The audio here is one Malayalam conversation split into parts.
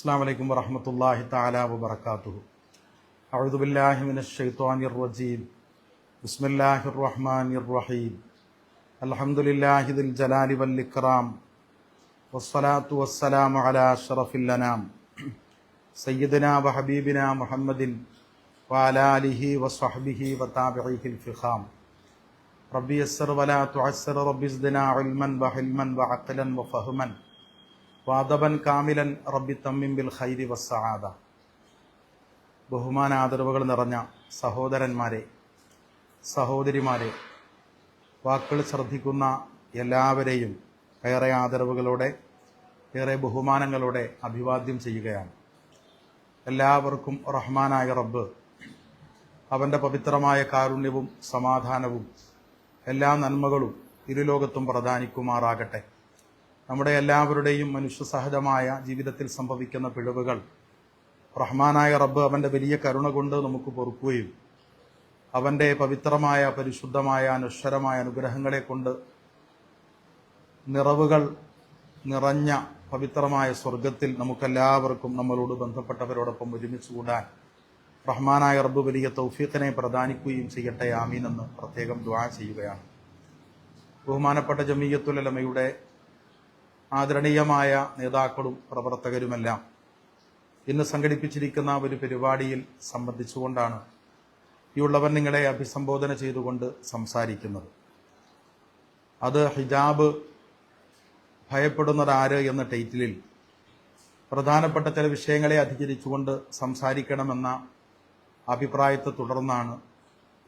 അസ്സലാമു അലൈക്കും വറഹ്മത്തുള്ളാഹി തആല വബറകാതുഹു. അഊദു ബില്ലാഹി മിനശ് ശൈത്വാനിർ റജീം. ബിസ്മില്ലാഹിർ റഹ്മാനിർ റഹീം. അൽഹംദുലില്ലാഹി ദിൽ ജലാലി വൽ ഇക്റാം. വസ്സലാത്തു വസ്സലാമു അലാ അഷ്റഫിൽ അനാം സയ്യിദിനാ വ ഹബീബിനാ മുഹമ്മദിൻ വഅലാ ആലിഹി വസ്വഹ്ബിഹി വതാബിഈഹിൽ ഫിഖാം. റബ്ബി യസ്സിർ വലാ തുഅസ്സിർ റബ്ബി സിദ്നാ ഇൽമൻ വഹിൽമൻ വഅഖ്ലൻ വഫഹ്മൻ വാദബൻ കാമിലൻ റബ്ബി തമ്മിൻ ബിൽ ഖൈരി വസ്സആദ. ബഹുമാനാദരവുകൾ നിറഞ്ഞ സഹോദരന്മാരെ, സഹോദരിമാരെ, വാക്കുകൾ ശ്രദ്ധിക്കുന്ന എല്ലാവരെയും ഏറെ ആദരവുകളോടെ, ഏറെ ബഹുമാനങ്ങളോടെ അഭിവാദ്യം ചെയ്യുകയാണ്. എല്ലാവർക്കും റഹ്മാനായ റബ്ബ് അവൻ്റെ പവിത്രമായ കാരുണ്യവും സമാധാനവും എല്ലാ നന്മകളും ഇരുലോകത്തും പ്രദാനിക്കുമാറാകട്ടെ. നമ്മുടെ എല്ലാവരുടെയും മനുഷ്യസഹജമായ ജീവിതത്തിൽ സംഭവിക്കുന്ന പിഴവുകൾ റഹ്മാനായ റബ്ബ് അവൻ്റെ വലിയ കരുണ കൊണ്ട് നമുക്ക് പൊറുക്കുകയും അവൻ്റെ പവിത്രമായ പരിശുദ്ധമായ അനശ്വരമായ അനുഗ്രഹങ്ങളെ കൊണ്ട് നിറവുകൾ നിറഞ്ഞ പവിത്രമായ സ്വർഗത്തിൽ നമുക്കെല്ലാവർക്കും നമ്മളോട് ബന്ധപ്പെട്ടവരോടൊപ്പം ഒരുമിച്ച് കൂടാൻ റഹ്മാനായ റബ്ബ് വലിയ തൗഫീഖിനെ പ്രദാനിക്കുകയും ചെയ്യട്ടെ. ആമീൻ എന്ന് പ്രത്യേകം ദുആ ചെയ്യുകയാണ്. ബഹുമാനപ്പെട്ട ജമിയത്തുൽ ഉലമയുടെ ആദരണീയമായ നേതാക്കളും പ്രവർത്തകരുമെല്ലാം ഇന്ന് സംഘടിപ്പിച്ചിരിക്കുന്ന ഒരു പരിപാടിയിൽ സംബന്ധിച്ചുകൊണ്ടാണ് ഈ ഉള്ളവൻ നിങ്ങളെ അഭിസംബോധന ചെയ്തുകൊണ്ട് സംസാരിക്കുന്നത്. അത് ഹിജാബ് ഭയപ്പെടുന്നതാര് എന്ന ടൈറ്റിലിൽ പ്രധാനപ്പെട്ട ചില വിഷയങ്ങളെ അധികരിച്ചുകൊണ്ട് സംസാരിക്കണമെന്ന അഭിപ്രായത്തെ തുടർന്നാണ്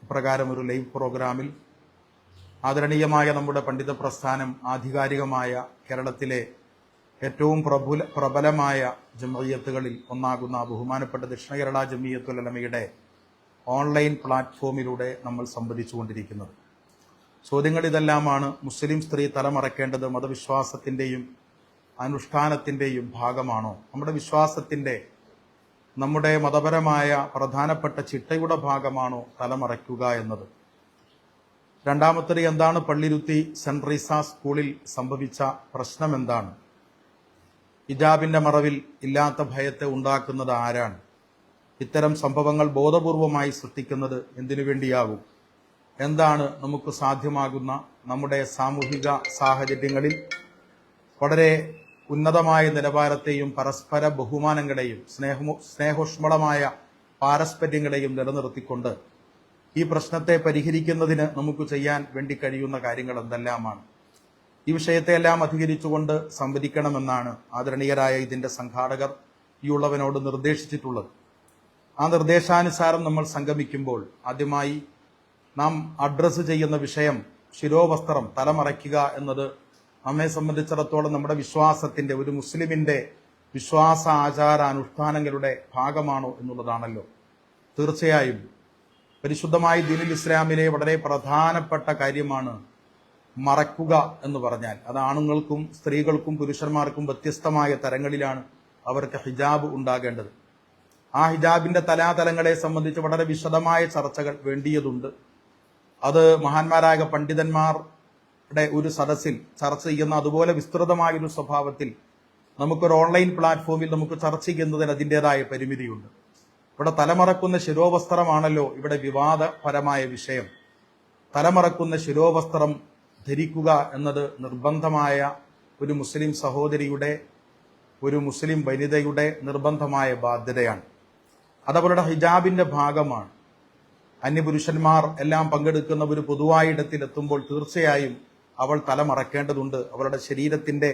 ഇപ്രകാരം ഒരു ലൈവ് പ്രോഗ്രാമിൽ ആദരണീയമായ നമ്മുടെ പണ്ഡിത പ്രസ്ഥാനം, ആധികാരികമായ കേരളത്തിലെ ഏറ്റവും പ്രബലമായ ജംഇയ്യത്തുകളിൽ ഒന്നാകുന്ന ബഹുമാനപ്പെട്ട ദക്ഷിണ കേരള ജംഇയ്യത്തുൽ ഉലമയുടെ ഓൺലൈൻ പ്ലാറ്റ്ഫോമിലൂടെ നമ്മൾ സംവദിച്ചുകൊണ്ടിരിക്കുന്നത്. ചോദ്യങ്ങൾ ഇതെല്ലാമാണ്. മുസ്ലിം സ്ത്രീ തലമറക്കേണ്ടത് മതവിശ്വാസത്തിൻ്റെയും അനുഷ്ഠാനത്തിൻ്റെയും ഭാഗമാണോ? നമ്മുടെ വിശ്വാസത്തിൻ്റെ, നമ്മുടെ മതപരമായ പ്രധാനപ്പെട്ട ചിട്ടയുടെ ഭാഗമാണോ തലമറയ്ക്കുക എന്നത്? രണ്ടാമത്തത്, എന്താണ് പള്ളിരുത്തി സെന്റ് ട്രീസ സ്കൂളിൽ സംഭവിച്ച പ്രശ്നം? എന്താണ് ഹിജാബിന്റെ മറവിൽ ഇല്ലാത്ത ഭയത്തെ ഉണ്ടാക്കുന്നത് ആരാണ്? ഇത്തരം സംഭവങ്ങൾ ബോധപൂർവമായി സൃഷ്ടിക്കുന്നത് എന്തിനു വേണ്ടിയാകും? എന്താണ് നമുക്ക് സാധ്യമാകുന്ന നമ്മുടെ സാമൂഹിക സാഹചര്യങ്ങളിൽ വളരെ ഉന്നതമായ നിലവാരത്തെയും പരസ്പര ബഹുമാനങ്ങളെയും സ്നേഹോഷ്മളമായ പാരസ്പര്യങ്ങളെയും നിലനിർത്തിക്കൊണ്ട് ഈ പ്രശ്നത്തെ പരിഹരിക്കുന്നതിന് നമുക്ക് ചെയ്യാൻ വേണ്ടി കഴിയുന്ന കാര്യങ്ങൾ എന്തെല്ലാമാണ്? ഈ വിഷയത്തെയെല്ലാം അധികരിച്ചുകൊണ്ട് സംവദിക്കണമെന്നാണ് ആദരണീയരായ ഇതിന്റെ സംഘാടകർ ഈ ഉള്ളവനോട് നിർദ്ദേശിച്ചിട്ടുള്ളത്. ആ നിർദ്ദേശാനുസാരം നമ്മൾ സംഗമിക്കുമ്പോൾ ആദ്യമായി നാം അഡ്രസ്സ് ചെയ്യുന്ന വിഷയം ശിരോവസ്ത്രം തലമറയ്ക്കുക എന്നത് നമ്മെ സംബന്ധിച്ചിടത്തോളം നമ്മുടെ വിശ്വാസത്തിന്റെ, ഒരു മുസ്ലിമിന്റെ വിശ്വാസ ആചാര അനുഷ്ഠാനങ്ങളുടെ ഭാഗമാണോ എന്നുള്ളതാണല്ലോ. തീർച്ചയായും പരിശുദ്ധമായ ദീനുൽ ഇസ്ലാമിലെ വളരെ പ്രധാനപ്പെട്ട കാര്യമാണ് മറക്കുക എന്ന് പറഞ്ഞാൽ. അത് ആണുങ്ങൾക്കും സ്ത്രീകൾക്കും പുരുഷന്മാർക്കും വ്യത്യസ്തമായ തരങ്ങളിലാണ് അവർക്ക് ഹിജാബ് ഉണ്ടാകേണ്ടത്. ആ ഹിജാബിന്റെ തലാതലങ്ങളെ സംബന്ധിച്ച് വളരെ വിശദമായ ചർച്ചകൾ വേണ്ടിയതുണ്ട്. അത് മഹാന്മാരായ പണ്ഡിതന്മാരുടെ ഒരു സദസ്സിൽ ചർച്ച ചെയ്യുന്ന അതുപോലെ വിസ്തൃതമായൊരു സ്വഭാവത്തിൽ നമുക്കൊരു ഓൺലൈൻ പ്ലാറ്റ്ഫോമിൽ നമുക്ക് ചർച്ച ചെയ്യുന്നതിന് അതിൻ്റെതായ പരിമിതിയുണ്ട്. ഇവിടെ തലമറക്കുന്ന ശിരോവസ്ത്രമാണല്ലോ ഇവിടെ വിവാദപരമായ വിഷയം. തലമറക്കുന്ന ശിരോവസ്ത്രം ധരിക്കുക എന്നത് നിർബന്ധമായ ഒരു മുസ്ലിം സഹോദരിയുടെ, ഒരു മുസ്ലിം വനിതയുടെ നിർബന്ധമായ ബാധ്യതയാണ്. അതവളുടെ ഹിജാബിന്റെ ഭാഗമാണ്. അന്യപുരുഷന്മാർ എല്ലാം പങ്കെടുക്കുന്ന ഒരു പൊതുവായിടത്തിലെത്തുമ്പോൾ തീർച്ചയായും അവൾ തലമറക്കേണ്ടതുണ്ട്. അവളുടെ ശരീരത്തിന്റെ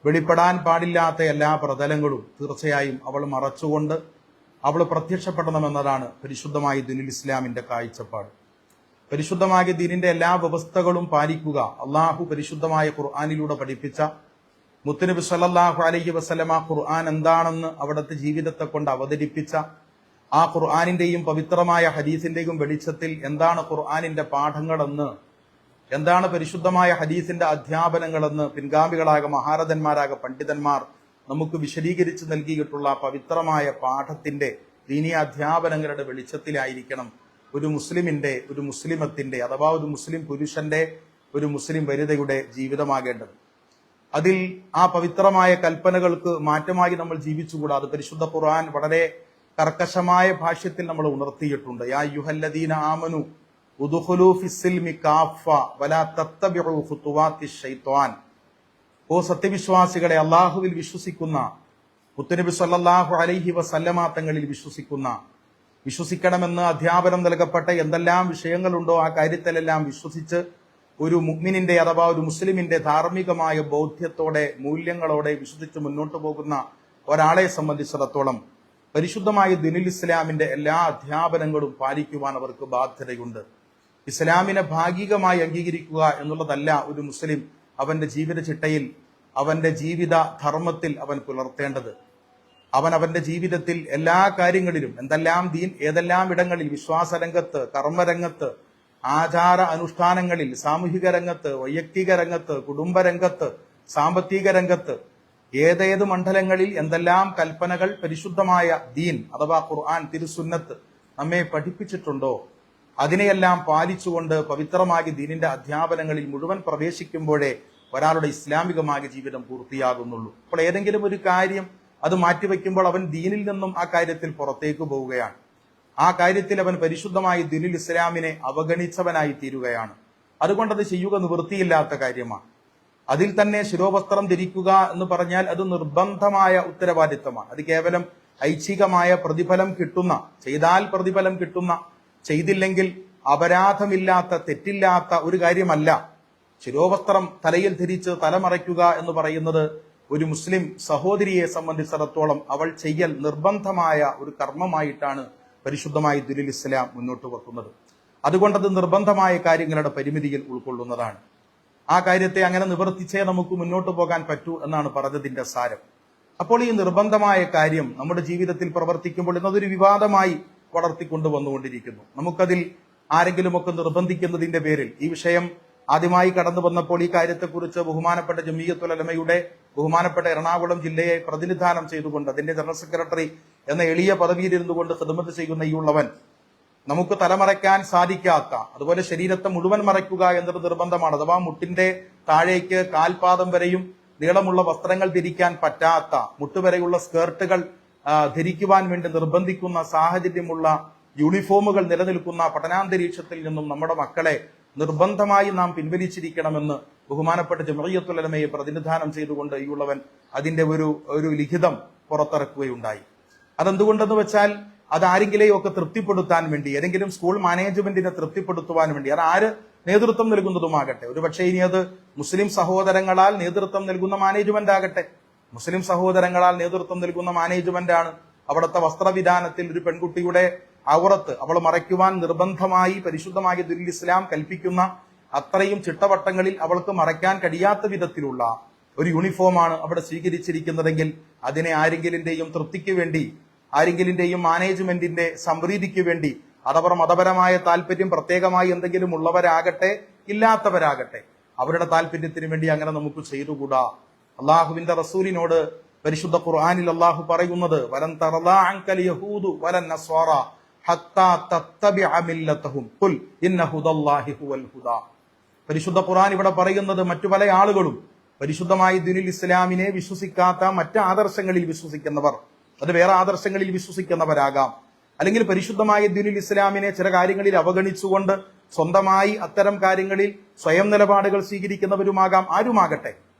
വെളിപ്പെടാൻ പാടില്ലാത്ത എല്ലാ പ്രതലങ്ങളും തീർച്ചയായും അവൾ മറച്ചുകൊണ്ട് അവൾ പ്രത്യക്ഷപ്പെടണമെന്നതാണ് പരിശുദ്ധമായ ദീനുൽ ഇസ്ലാമിന്റെ കാഴ്ചപ്പാട്. പരിശുദ്ധമായ ദീനിന്റെ എല്ലാ വ്യവസ്ഥകളും പാലിക്കുക, അള്ളാഹു പരിശുദ്ധമായ ഖുർആനിലൂടെ പഠിപ്പിച്ച, മുത്തുനബി സല്ലല്ലാഹു അലൈഹി വസല്ലമ ഖുർആൻ എന്താണെന്ന് അവിടുത്തെ ജീവിതത്തെ കൊണ്ട് അവതരിപ്പിച്ച ആ ഖുർആനിന്റെയും പവിത്രമായ ഹദീസിന്റെയും വെളിച്ചത്തിൽ എന്താണ് ഖുർആനിന്റെ പാഠങ്ങളെന്ന്, എന്താണ് പരിശുദ്ധമായ ഹദീസിന്റെ അധ്യാപനങ്ങളെന്ന് പിൻഗാമികളായ മഹാരഥന്മാരായ പണ്ഡിതന്മാർ നമുക്ക് വിശദീകരിച്ച് നൽകിയിട്ടുള്ള പവിത്രമായ പാഠത്തിന്റെ ദീനീയ അധ്യാപനങ്ങളുടെ വെളിച്ചത്തിലായിരിക്കണം ഒരു മുസ്ലിമിന്റെ, ഒരു മുസ്ലിമത്തിന്റെ, അഥവാ ഒരു മുസ്ലിം പുരുഷന്റെ, ഒരു മുസ്ലിം വനിതയുടെ ജീവിതമാകേണ്ടത്. അതിൽ ആ പവിത്രമായ കൽപ്പനകൾക്ക് മാറ്റമായി നമ്മൾ ജീവിച്ചുകൂടാ. അത് പരിശുദ്ധ ഖുർആൻ വളരെ കർക്കശമായ ഭാഷ്യത്തിൽ നമ്മൾ ഉണർത്തിയിട്ടുണ്ട്. യാ യുഹല്ലദീന ആമനു ഉദ്ഖുലൂ ഫിസ്സിൽമി കാഫ വലാ തത്തബിഉ ഖുതുവാത്തിശ് ശൈത്വാൻ. ഓ സത്യവിശ്വാസികളെ, അള്ളാഹുവിൽ വിശ്വസിക്കുന്ന, മുത്തുനബി സല്ലല്ലാഹു അലൈഹി വസല്ലമ തങ്ങളിൽ വിശ്വസിക്കണമെന്ന് അധ്യാപനം നൽകപ്പെട്ട എന്തെല്ലാം വിഷയങ്ങളുണ്ടോ ആ കാര്യത്തിലെല്ലാം വിശ്വസിച്ച് ഒരു മുഅ്മിനിന്റെ അഥവാ ഒരു മുസ്ലിമിന്റെ ധാർമ്മികമായ ബോധ്യത്തോടെ, മൂല്യങ്ങളോടെ വിശ്വസിച്ച് മുന്നോട്ട് പോകുന്ന ഒരാളെ സംബന്ധിച്ചിടത്തോളം പരിശുദ്ധമായ ദീനുൽ ഇസ്ലാമിന്റെ എല്ലാ അധ്യാപനങ്ങളും പാലിക്കുവാൻ അവർക്ക് ബാധ്യതയുണ്ട്. ഇസ്ലാമിനെ ഭാഗികമായി അംഗീകരിക്കുക എന്നുള്ളതല്ല ഒരു മുസ്ലിം അവന്റെ ജീവിത ചിട്ടയിൽ, അവന്റെ ജീവിത ധർമ്മത്തിൽ അവൻ പുലർത്തേണ്ടത്. അവന്റെ ജീവിതത്തിൽ എല്ലാ കാര്യങ്ങളിലും എന്തെല്ലാം ദീൻ ഏതെല്ലാം ഇടങ്ങളിൽ, വിശ്വാസരംഗത്ത്, കർമ്മരംഗത്ത്, ആചാര അനുഷ്ഠാനങ്ങളിൽ, സാമൂഹിക രംഗത്ത്, വൈയക്തിക രംഗത്ത്, കുടുംബരംഗത്ത്, സാമ്പത്തിക രംഗത്ത്, ഏതേത് മണ്ഡലങ്ങളിൽ എന്തെല്ലാം കൽപ്പനകൾ പരിശുദ്ധമായ ദീൻ അഥവാ ഖുർആൻ തിരുസുന്നത്ത് നമ്മെ പഠിപ്പിച്ചിട്ടുണ്ടോ അതിനെയെല്ലാം പാലിച്ചുകൊണ്ട് പവിത്രമായ ദീനിന്റെ അധ്യാപനങ്ങളിൽ മുഴുവൻ പ്രവേശിക്കുമ്പോഴേ ഒരാളുടെ ഇസ്ലാമികമായ ജീവിതം പൂർത്തിയാകുന്നുള്ളൂ. അപ്പോൾ ഏതെങ്കിലും ഒരു കാര്യം അത് മാറ്റിവെക്കുമ്പോൾ അവൻ ദീനിൽ നിന്നും ആ കാര്യത്തിൽ പുറത്തേക്ക് പോവുകയാണ്. ആ കാര്യത്തിൽ അവൻ പരിശുദ്ധമായ ദീനുൽ ഇസ്ലാമിനെ അവഗണിച്ചവനായി തീരുകയാണ്. അതുകൊണ്ടത് ചെയ്യുക നിവൃത്തിയില്ലാത്ത കാര്യമാണ്. അതിൽ തന്നെ ശിരോവസ്ത്രം ധരിക്കുക എന്ന് പറഞ്ഞാൽ അത് നിർബന്ധമായ ഉത്തരവാദിത്തമാണ്. അത് കേവലം ഐച്ഛികമായ പ്രതിഫലം കിട്ടുന്ന, ചെയ്താൽ പ്രതിഫലം കിട്ടുന്ന, ചെയ്തില്ലെങ്കിൽ അപരാധമില്ലാത്ത, തെറ്റില്ലാത്ത ഒരു കാര്യമല്ല. ശിരോവസ്ത്രം തലയിൽ ധരിച്ച് തലമറയ്ക്കുക എന്ന് പറയുന്നത് ഒരു മുസ്ലിം സഹോദരിയെ സംബന്ധിച്ചിടത്തോളം അവൾ ചെയ്യൽ നിർബന്ധമായ ഒരു കർമ്മമായിട്ടാണ് പരിശുദ്ധമായ ദീനുൽ ഇസ്ലാം മുന്നോട്ട് വെക്കുന്നത്. അതുകൊണ്ടത് നിർബന്ധമായ കാര്യങ്ങളുടെ പരിമിതിയിൽ ഉൾക്കൊള്ളുന്നതാണ്. ആ കാര്യത്തെ അങ്ങനെ നിവർത്തിച്ചേ നമുക്ക് മുന്നോട്ട് പോകാൻ പറ്റൂ എന്നാണ് പറഞ്ഞതിന്റെ സാരം. അപ്പോൾ ഈ നിർബന്ധമായ കാര്യം നമ്മുടെ ജീവിതത്തിൽ പ്രവർത്തിക്കുമ്പോൾ ഇന്നതൊരു വിവാദമായി വളർത്തിക്കൊണ്ടുവന്നുകൊണ്ടിരിക്കുന്നു. നമുക്കതിൽ ആരെങ്കിലുമൊക്കെ നിർബന്ധിക്കുന്നതിന്റെ പേരിൽ ഈ വിഷയം ആദ്യമായി കടന്നു വന്നപ്പോൾ ഈ കാര്യത്തെക്കുറിച്ച് ബഹുമാനപ്പെട്ട ജമിയത്തുൽ ഉലമയുടെ ബഹുമാനപ്പെട്ട എറണാകുളം ജില്ലയെ പ്രതിനിധാനം ചെയ്തുകൊണ്ട് അതിന്റെ ജനറൽ സെക്രട്ടറി എന്ന എളിയ പദവിയിലിരുന്നു കൊണ്ട് ഖിദ്മത്ത് ചെയ്യുന്ന ഈ ഉള്ളവൻ നമുക്ക് തലമറയ്ക്കാൻ സാധിക്കാത്ത, അതുപോലെ ശരീരത്തെ മുഴുവൻ മറയ്ക്കുക എന്നത് നിർബന്ധമാണ്. അഥവാ മുട്ടിന്റെ താഴേക്ക് കാൽപാദം വരെയും നീളമുള്ള വസ്ത്രങ്ങൾ ധരിക്കാൻ പറ്റാത്ത, മുട്ടുവരെയുള്ള സ്കേർട്ടുകൾ ധരിക്കുവാൻ വേണ്ടി നിർബന്ധിക്കുന്ന സാഹചര്യമുള്ള യൂണിഫോമുകൾ നിലനിൽക്കുന്ന പഠനാന്തരീക്ഷത്തിൽ നിന്നും നമ്മുടെ മക്കളെ നിർബന്ധമായി നാം പിൻവലിച്ചിരിക്കണമെന്ന് ബഹുമാനപ്പെട്ട ജമിയത്തുൽ ഉലമയെ പ്രതിനിധാനം ചെയ്തുകൊണ്ട് ഈ ഉള്ളവൻ അതിന്റെ ഒരു ലിഖിതം പുറത്തിറക്കുകയുണ്ടായി. അതെന്തുകൊണ്ടെന്ന് വെച്ചാൽ അത് ആരെങ്കിലെയും ഒക്കെ തൃപ്തിപ്പെടുത്താൻ വേണ്ടി, ഏതെങ്കിലും സ്കൂൾ മാനേജ്മെന്റിനെ തൃപ്തിപ്പെടുത്തുവാൻ വേണ്ടി, അത് ആര് നേതൃത്വം നൽകുന്നതുമാകട്ടെ, ഒരു പക്ഷേ ഇനി അത് മുസ്ലിം സഹോദരങ്ങളാൽ നേതൃത്വം നൽകുന്ന മാനേജ്മെന്റ് ആകട്ടെ, മുസ്ലിം സഹോദരങ്ങളാൽ നേതൃത്വം നൽകുന്ന മാനേജ്മെന്റാണ് അവിടുത്തെ വസ്ത്രവിധാനത്തിൽ ഒരു പെൺകുട്ടിയുടെ ഔറത്ത് അവൾ മറയ്ക്കുവാൻ നിർബന്ധമായി പരിശുദ്ധമായ ദീനുൽ ഇസ്ലാം കൽപ്പിക്കുന്ന അത്രയും ചിട്ടവട്ടങ്ങളിൽ അവൾക്ക് മറയ്ക്കാൻ കഴിയാത്ത വിധത്തിലുള്ള ഒരു യൂണിഫോമാണ് അവിടെ സ്വീകരിച്ചിരിക്കുന്നതെങ്കിൽ അതിനെ ആരെങ്കിലിന്റെയും തൃപ്തിക്ക് വേണ്ടി, ആരെങ്കിലിന്റെയും മാനേജ്മെന്റിന്റെ സംപ്രീതിക്ക് വേണ്ടി, അതവർ മതപരമായ താല്പര്യം പ്രത്യേകമായി എന്തെങ്കിലും ഉള്ളവരാകട്ടെ ഇല്ലാത്തവരാകട്ടെ, അവരുടെ താല്പര്യത്തിന് വേണ്ടി അങ്ങനെ നമുക്ക് ചെയ്തുകൂടാ. അള്ളാഹുവിന്റെ റസൂലിനോട് പരിശുദ്ധ ഖുർആനിൽ അള്ളാഹു പറയുന്നത് വലൻ തർദാ അൻകൽ യഹൂദു വലൻ നസ്വാറ ഹത്താ തത്തബിഅ മില്ലതഹും ഖുൽ ഇന്ന ഹുദല്ലാഹി ഹുവൽ ഹുദാ. പരിശുദ്ധ ഖുർആൻ ഇവിടെ പറയുന്നത് മറ്റു പല ആളുകളും പരിശുദ്ധമായ ദീനുൽ ഇസ്ലാമിനെ വിശ്വസിക്കാത്ത മറ്റ് ആദർശങ്ങളിൽ വിശ്വസിക്കുന്നവർ, അത് വേറെ ആദർശങ്ങളിൽ വിശ്വസിക്കുന്നവരാകാം, അല്ലെങ്കിൽ പരിശുദ്ധമായ ദീനുൽ ഇസ്ലാമിനെ ചില കാര്യങ്ങളിൽ അവഗണിച്ചുകൊണ്ട് സ്വന്തമായി അത്തരം കാര്യങ്ങളിൽ സ്വയം നിലപാടുകൾ സ്വീകരിക്കുന്നവരുമാകാം. ആരുമാകട്ടെ,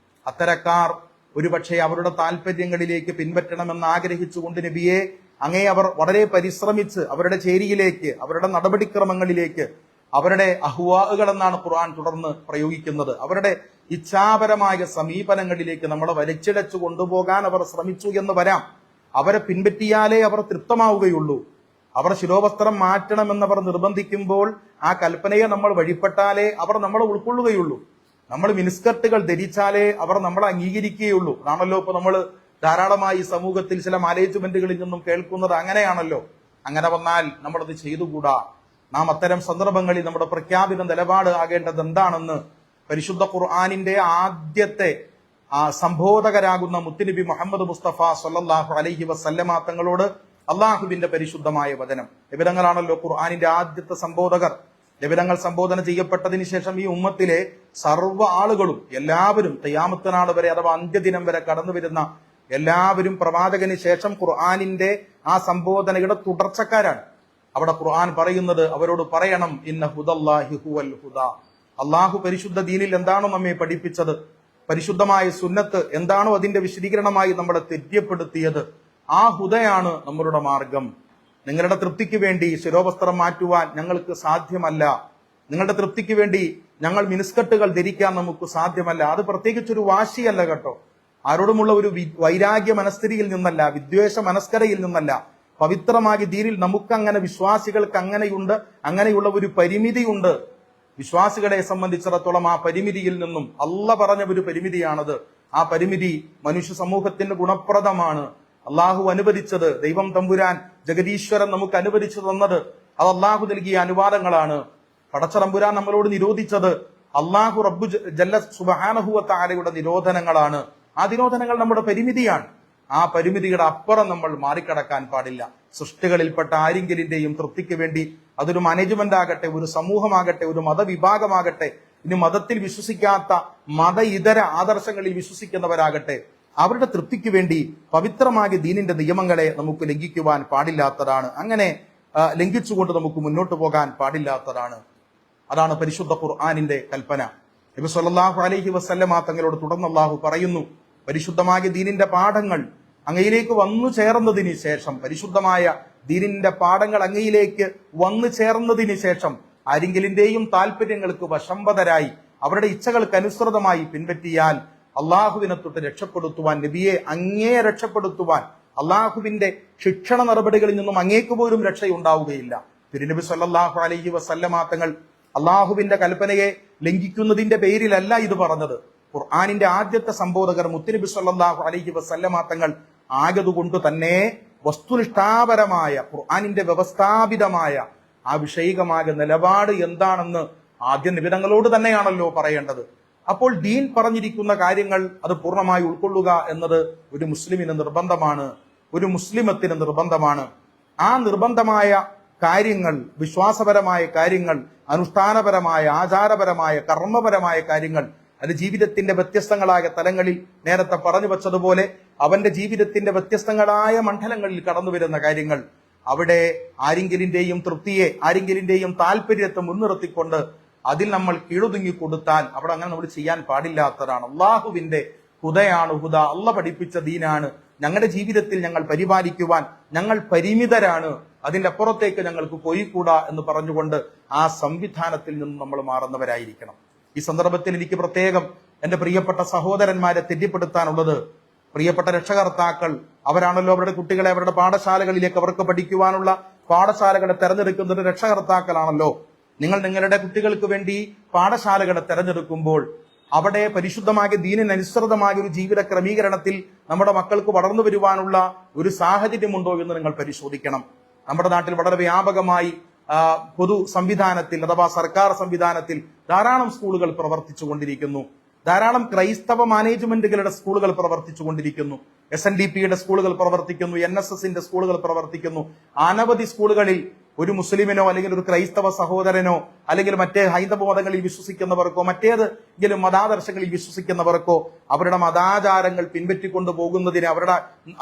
അത്തരക്കാർ ഒരുപക്ഷെ അവരുടെ താല്പര്യങ്ങളിലേക്ക് പിൻപറ്റണമെന്ന് ആഗ്രഹിച്ചുകൊണ്ട് നബിയെ അങ്ങേ അവർ വളരെ പരിശ്രമിച്ച് അവരുടെ ചേരിയിലേക്ക്, അവരുടെ നടപടിക്രമങ്ങളിലേക്ക്, അവരുടെ അഹ്വാകൾ എന്നാണ് ഖുർആൻ തുടർന്ന് പ്രയോഗിക്കുന്നത്, അവരുടെ ഇച്ഛാപരമായ സമീപനങ്ങളിലേക്ക് നമ്മളെ വലിച്ചിടച്ചു കൊണ്ടുപോകാൻ അവർ ശ്രമിച്ചു എന്ന് വരാം. അവരെ പിൻപറ്റിയാലേ അവർ തൃപ്തമാവുകയുള്ളൂ. അവർ ശിരോവസ്ത്രം മാറ്റണമെന്നവർ നിർബന്ധിക്കുമ്പോൾ ആ കൽപ്പനയെ നമ്മൾ വഴിപ്പെട്ടാലേ അവർ നമ്മളെ ഉൾക്കൊള്ളുകയുള്ളൂ. നമ്മൾ മിനിസ്കർട്ടുകൾ ധരിച്ചാലേ അവർ നമ്മളെ അംഗീകരിക്കുകയുള്ളൂ. അതാണല്ലോ ഇപ്പൊ നമ്മൾ ധാരാളമായി സമൂഹത്തിൽ ചില മാനേജ്മെന്റുകളിൽ നിന്നും കേൾക്കുന്നത്. അങ്ങനെയാണല്ലോ. അങ്ങനെ വന്നാൽ നമ്മളത് ചെയ്തുകൂടാ. നാം അത്തരം സന്ദർഭങ്ങളിൽ നമ്മുടെ പ്രഖ്യാപിത നിലപാട് ആകേണ്ടത് എന്താണെന്ന് പരിശുദ്ധ ഖുർആനിന്റെ ആദ്യത്തെ സംബോധകരാകുന്ന മുത്തുനബി മുഹമ്മദ് മുസ്തഫ സല്ലല്ലാഹു അലൈഹി വസല്ലമ തങ്ങളോട് അള്ളാഹുവിന്റെ പരിശുദ്ധമായ വചനം, ഇവരങ്ങളാണല്ലോ ഖുർആനിന്റെ ആദ്യത്തെ സംബോധകർ. നബിതങ്ങൾ സംബോധന ചെയ്യപ്പെട്ടതിന് ശേഷം ഈ ഉമ്മത്തിലെ സർവ്വ ആളുകളും എല്ലാവരും ഖിയാമത്ത് നാൾ വരെ അഥവാ അന്ത്യദിനം വരെ കടന്നു വരുന്ന എല്ലാവരും പ്രവാചകന് ശേഷം ഖുർആനിന്റെ ആ സംബോധനയുടെ തുടർച്ചക്കാരാണ്. അവിടെ ഖുർആൻ പറയുന്നത് അവരോട് പറയണം, ഇന്ന ഹുദല്ലാഹി ഹുവൽ ഹുദ. അള്ളാഹു പരിശുദ്ധ ദീനിൽ എന്താണോ നമ്മെ പഠിപ്പിച്ചത്, പരിശുദ്ധമായ സുന്നത്ത് എന്താണോ അതിന്റെ വിശദീകരണമായി നമ്മളെ തെര്യപ്പെടുത്തിയത്, ആ ഹുദയാണ് നമ്മളുടെ മാർഗം. നിങ്ങളുടെ തൃപ്തിക്ക് വേണ്ടി ശിരോവസ്ത്രം മാറ്റുവാൻ ഞങ്ങൾക്ക് സാധ്യമല്ല. നിങ്ങളുടെ തൃപ്തിക്ക് വേണ്ടി ഞങ്ങൾ മിനിസ്കട്ടുകൾ ധരിക്കാൻ നമുക്ക് സാധ്യമല്ല. അത് പ്രത്യേകിച്ചൊരു വാശിയല്ല കേട്ടോ, ആരോടുമുള്ള ഒരു വൈരാഗ്യ മനസ്ഥിതിയിൽ നിന്നല്ല, വിദ്വേഷ മനസ്കരയിൽ നിന്നല്ല. പവിത്രമായ ദീനിൽ നമുക്കങ്ങനെ വിശ്വാസികൾക്ക് അങ്ങനെയുള്ള ഒരു പരിമിതിയുണ്ട്. വിശ്വാസികളെ സംബന്ധിച്ചിടത്തോളം ആ പരിമിതിയിൽ നിന്നും അള്ള പറഞ്ഞ ഒരു പരിമിതിയാണത്. ആ പരിമിതി മനുഷ്യ സമൂഹത്തിന് ഗുണപ്രദമാണ്. അള്ളാഹു അനുവദിച്ചത്, ദൈവം തമ്പുരാൻ ജഗദീശ്വരൻ നമുക്ക് അനുവദിച്ചു തന്നത്, അത് അള്ളാഹു നൽകിയ അനുവാദങ്ങളാണ്. പടച്ച തമ്പുരാൻ നമ്മളോട് നിരോധിച്ചത് അള്ളാഹു റബ്ബു ജല്ല സുബ്ഹാനഹു വ തആലയുടെ നിരോധനങ്ങളാണ്. ആ നിരോധനങ്ങൾ നമ്മുടെ പരിമിതിയാണ്. ആ പരിമിതിയുടെ അപ്പുറം നമ്മൾ മാറിക്കടക്കാൻ പാടില്ല. സൃഷ്ടികളിൽപ്പെട്ട ആരെങ്കിലിന്റെയും തൃപ്തിക്ക് വേണ്ടി, അതൊരു മാനേജ്മെന്റ് ആകട്ടെ, ഒരു സമൂഹമാകട്ടെ, ഒരു മതവിഭാഗമാകട്ടെ, ഇനി മതത്തിൽ വിശ്വസിക്കാത്ത മത ഇതര ആദർശങ്ങളിൽ വിശ്വസിക്കുന്നവരാകട്ടെ, അവരുടെ തൃപ്തിക്ക് വേണ്ടി പവിത്രമായ ദീനിന്റെ നിയമങ്ങളെ നമുക്ക് ലംഘിക്കുവാൻ പാടില്ലാത്തതാണ്. അങ്ങനെ ലംഘിച്ചുകൊണ്ട് നമുക്ക് മുന്നോട്ട് പോകാൻ പാടില്ലാത്തതാണ്. അതാണ് പരിശുദ്ധ ഖുർആനിന്റെ കൽപ്പന. നബി സല്ലല്ലാഹു അലൈഹി വസല്ലമ തങ്ങളോട് തുടർന്ന് അല്ലാഹു പറയുന്നു, പരിശുദ്ധമായ ദീനിന്റെ പാഠങ്ങൾ അങ്ങയിലേക്ക് വന്നു ചേർന്നതിന് ശേഷം, പരിശുദ്ധമായ ദീനിന്റെ പാഠങ്ങൾ അങ്ങയിലേക്ക് വന്നു ചേർന്നതിന് ശേഷം ആരെങ്കിലിന്റെയും താല്പര്യങ്ങൾക്ക് വശംവദരായി അവരുടെ ഇച്ഛകൾക്ക് അനുസൃതമായി പിൻപറ്റിയാൽ അള്ളാഹുവിനെ തൊട്ട് രക്ഷപ്പെടുത്തുവാൻ, നബിയെ അങ്ങേ രക്ഷപ്പെടുത്തുവാൻ, അള്ളാഹുവിന്റെ ശിക്ഷണ നടപടികളിൽ നിന്നും അങ്ങേക്ക് പോലും രക്ഷയുണ്ടാവുകയില്ല. തിരുനബി സല്ലല്ലാഹു അലൈഹി വസല്ലമ തങ്ങൾ അള്ളാഹുവിന്റെ കൽപ്പനയെ ലംഘിക്കുന്നതിന്റെ പേരിലല്ല ഇത് പറഞ്ഞത്. ഖുർആനിന്റെ ആദ്യത്തെ സംബോധകർ മുത്തുനബി സല്ലല്ലാഹു അലൈഹി വസല്ലമ തങ്ങൾ ആയതുകൊണ്ട് തന്നെ വസ്തുനിഷ്ഠാപരമായ ഖുർആനിന്റെ വ്യവസ്ഥാപിതമായ ആ വിഷയികമായ നിലപാട് എന്താണെന്ന് ആദ്യ നിബിധങ്ങളോട് തന്നെയാണല്ലോ പറയേണ്ടത്. അപ്പോൾ ദീൻ പറഞ്ഞിരിക്കുന്ന കാര്യങ്ങൾ അത് പൂർണ്ണമായി ഉൾക്കൊള്ളുക എന്നത് ഒരു മുസ്ലിമിന് നിർബന്ധമാണ്, ഒരു മുസ്ലിമത്തിന് നിർബന്ധമാണ്. ആ നിർബന്ധമായ കാര്യങ്ങൾ, വിശ്വാസപരമായ കാര്യങ്ങൾ, അനുഷ്ഠാനപരമായ, ആചാരപരമായ, കർമ്മപരമായ കാര്യങ്ങൾ, അത് ജീവിതത്തിന്റെ വ്യത്യസ്തങ്ങളായ തലങ്ങളിൽ നേരത്തെ പറഞ്ഞു വച്ചതുപോലെ അവന്റെ ജീവിതത്തിന്റെ വ്യത്യസ്തങ്ങളായ മണ്ഡലങ്ങളിൽ കടന്നു വരുന്ന കാര്യങ്ങൾ, അവിടെ ആരെങ്കിലിന്റെയും തൃപ്തിയെ, ആരെങ്കിലിന്റെയും താല്പര്യത്തെ മുൻനിർത്തിക്കൊണ്ട് അതിൽ നമ്മൾ കീഴൊതുങ്ങി കൊടുത്താൽ അവിടെ അങ്ങനെ നമ്മൾ ചെയ്യാൻ പാടില്ലാത്തതാണ്. അള്ളാഹുവിന്റെ ഹുദയാണ് ഹുദ, അള്ള പഠിപ്പിച്ച ദീനാണ്. ഞങ്ങളുടെ ജീവിതത്തിൽ ഞങ്ങൾ പരിപാലിക്കുവാൻ ഞങ്ങൾ പരിമിതരാണ്, അതിന്റെ അപ്പുറത്തേക്ക് ഞങ്ങൾക്ക് പോയിക്കൂടാ എന്ന് പറഞ്ഞുകൊണ്ട് ആ സംവിധാനത്തിൽ നിന്ന് നമ്മൾ മാറുന്നവരായിരിക്കണം. ഈ സന്ദർഭത്തിൽ എനിക്ക് പ്രത്യേകം എന്റെ പ്രിയപ്പെട്ട സഹോദരന്മാരെ തെറ്റിപ്പെടുത്താനുള്ളത്, പ്രിയപ്പെട്ട രക്ഷകർത്താക്കൾ, അവരാണല്ലോ അവരുടെ കുട്ടികളെ അവരുടെ പാഠശാലകളിലേക്ക് അവർക്ക് പഠിക്കുവാനുള്ള പാഠശാലകളെ തെരഞ്ഞെടുക്കുന്നത് രക്ഷകർത്താക്കളാണല്ലോ. നിങ്ങൾ നിങ്ങളുടെ കുട്ടികൾക്ക് വേണ്ടി പാഠശാലകളെ തെരഞ്ഞെടുക്കുമ്പോൾ അവിടെ പരിശുദ്ധമായ ദീനിനനുസൃതമായ ഒരു ജീവിത ക്രമീകരണത്തിൽ നമ്മുടെ മക്കൾക്ക് വളർന്നു വരുവാനുള്ള ഒരു സാഹചര്യമുണ്ടോ എന്ന് നിങ്ങൾ പരിശോധിക്കണം. നമ്മുടെ നാട്ടിൽ വളരെ വ്യാപകമായി പൊതു സംവിധാനത്തിൽ അഥവാ സർക്കാർ സംവിധാനത്തിൽ ധാരാളം സ്കൂളുകൾ പ്രവർത്തിച്ചുകൊണ്ടിരിക്കുന്നു. ധാരാളം ക്രൈസ്തവ മാനേജ്മെന്റുകളുടെ സ്കൂളുകൾ പ്രവർത്തിച്ചുകൊണ്ടിരിക്കുന്നു. SNDPയുടെ സ്കൂളുകൾ പ്രവർത്തിക്കുന്നു, NSSന്റെ സ്കൂളുകൾ പ്രവർത്തിക്കുന്നു. അനവധി സ്കൂളുകളിൽ ഒരു മുസ്ലിമിനോ അല്ലെങ്കിൽ ഒരു ക്രൈസ്തവ സഹോദരനോ അല്ലെങ്കിൽ മറ്റേ ഹൈന്ദവ മതങ്ങളിൽ വിശ്വസിക്കുന്നവർക്കോ മറ്റേതെങ്കിലും മതാദർശങ്ങളിൽ വിശ്വസിക്കുന്നവർക്കോ അവരുടെ മതാചാരങ്ങൾ പിൻപറ്റിക്കൊണ്ടു പോകുന്നതിന്,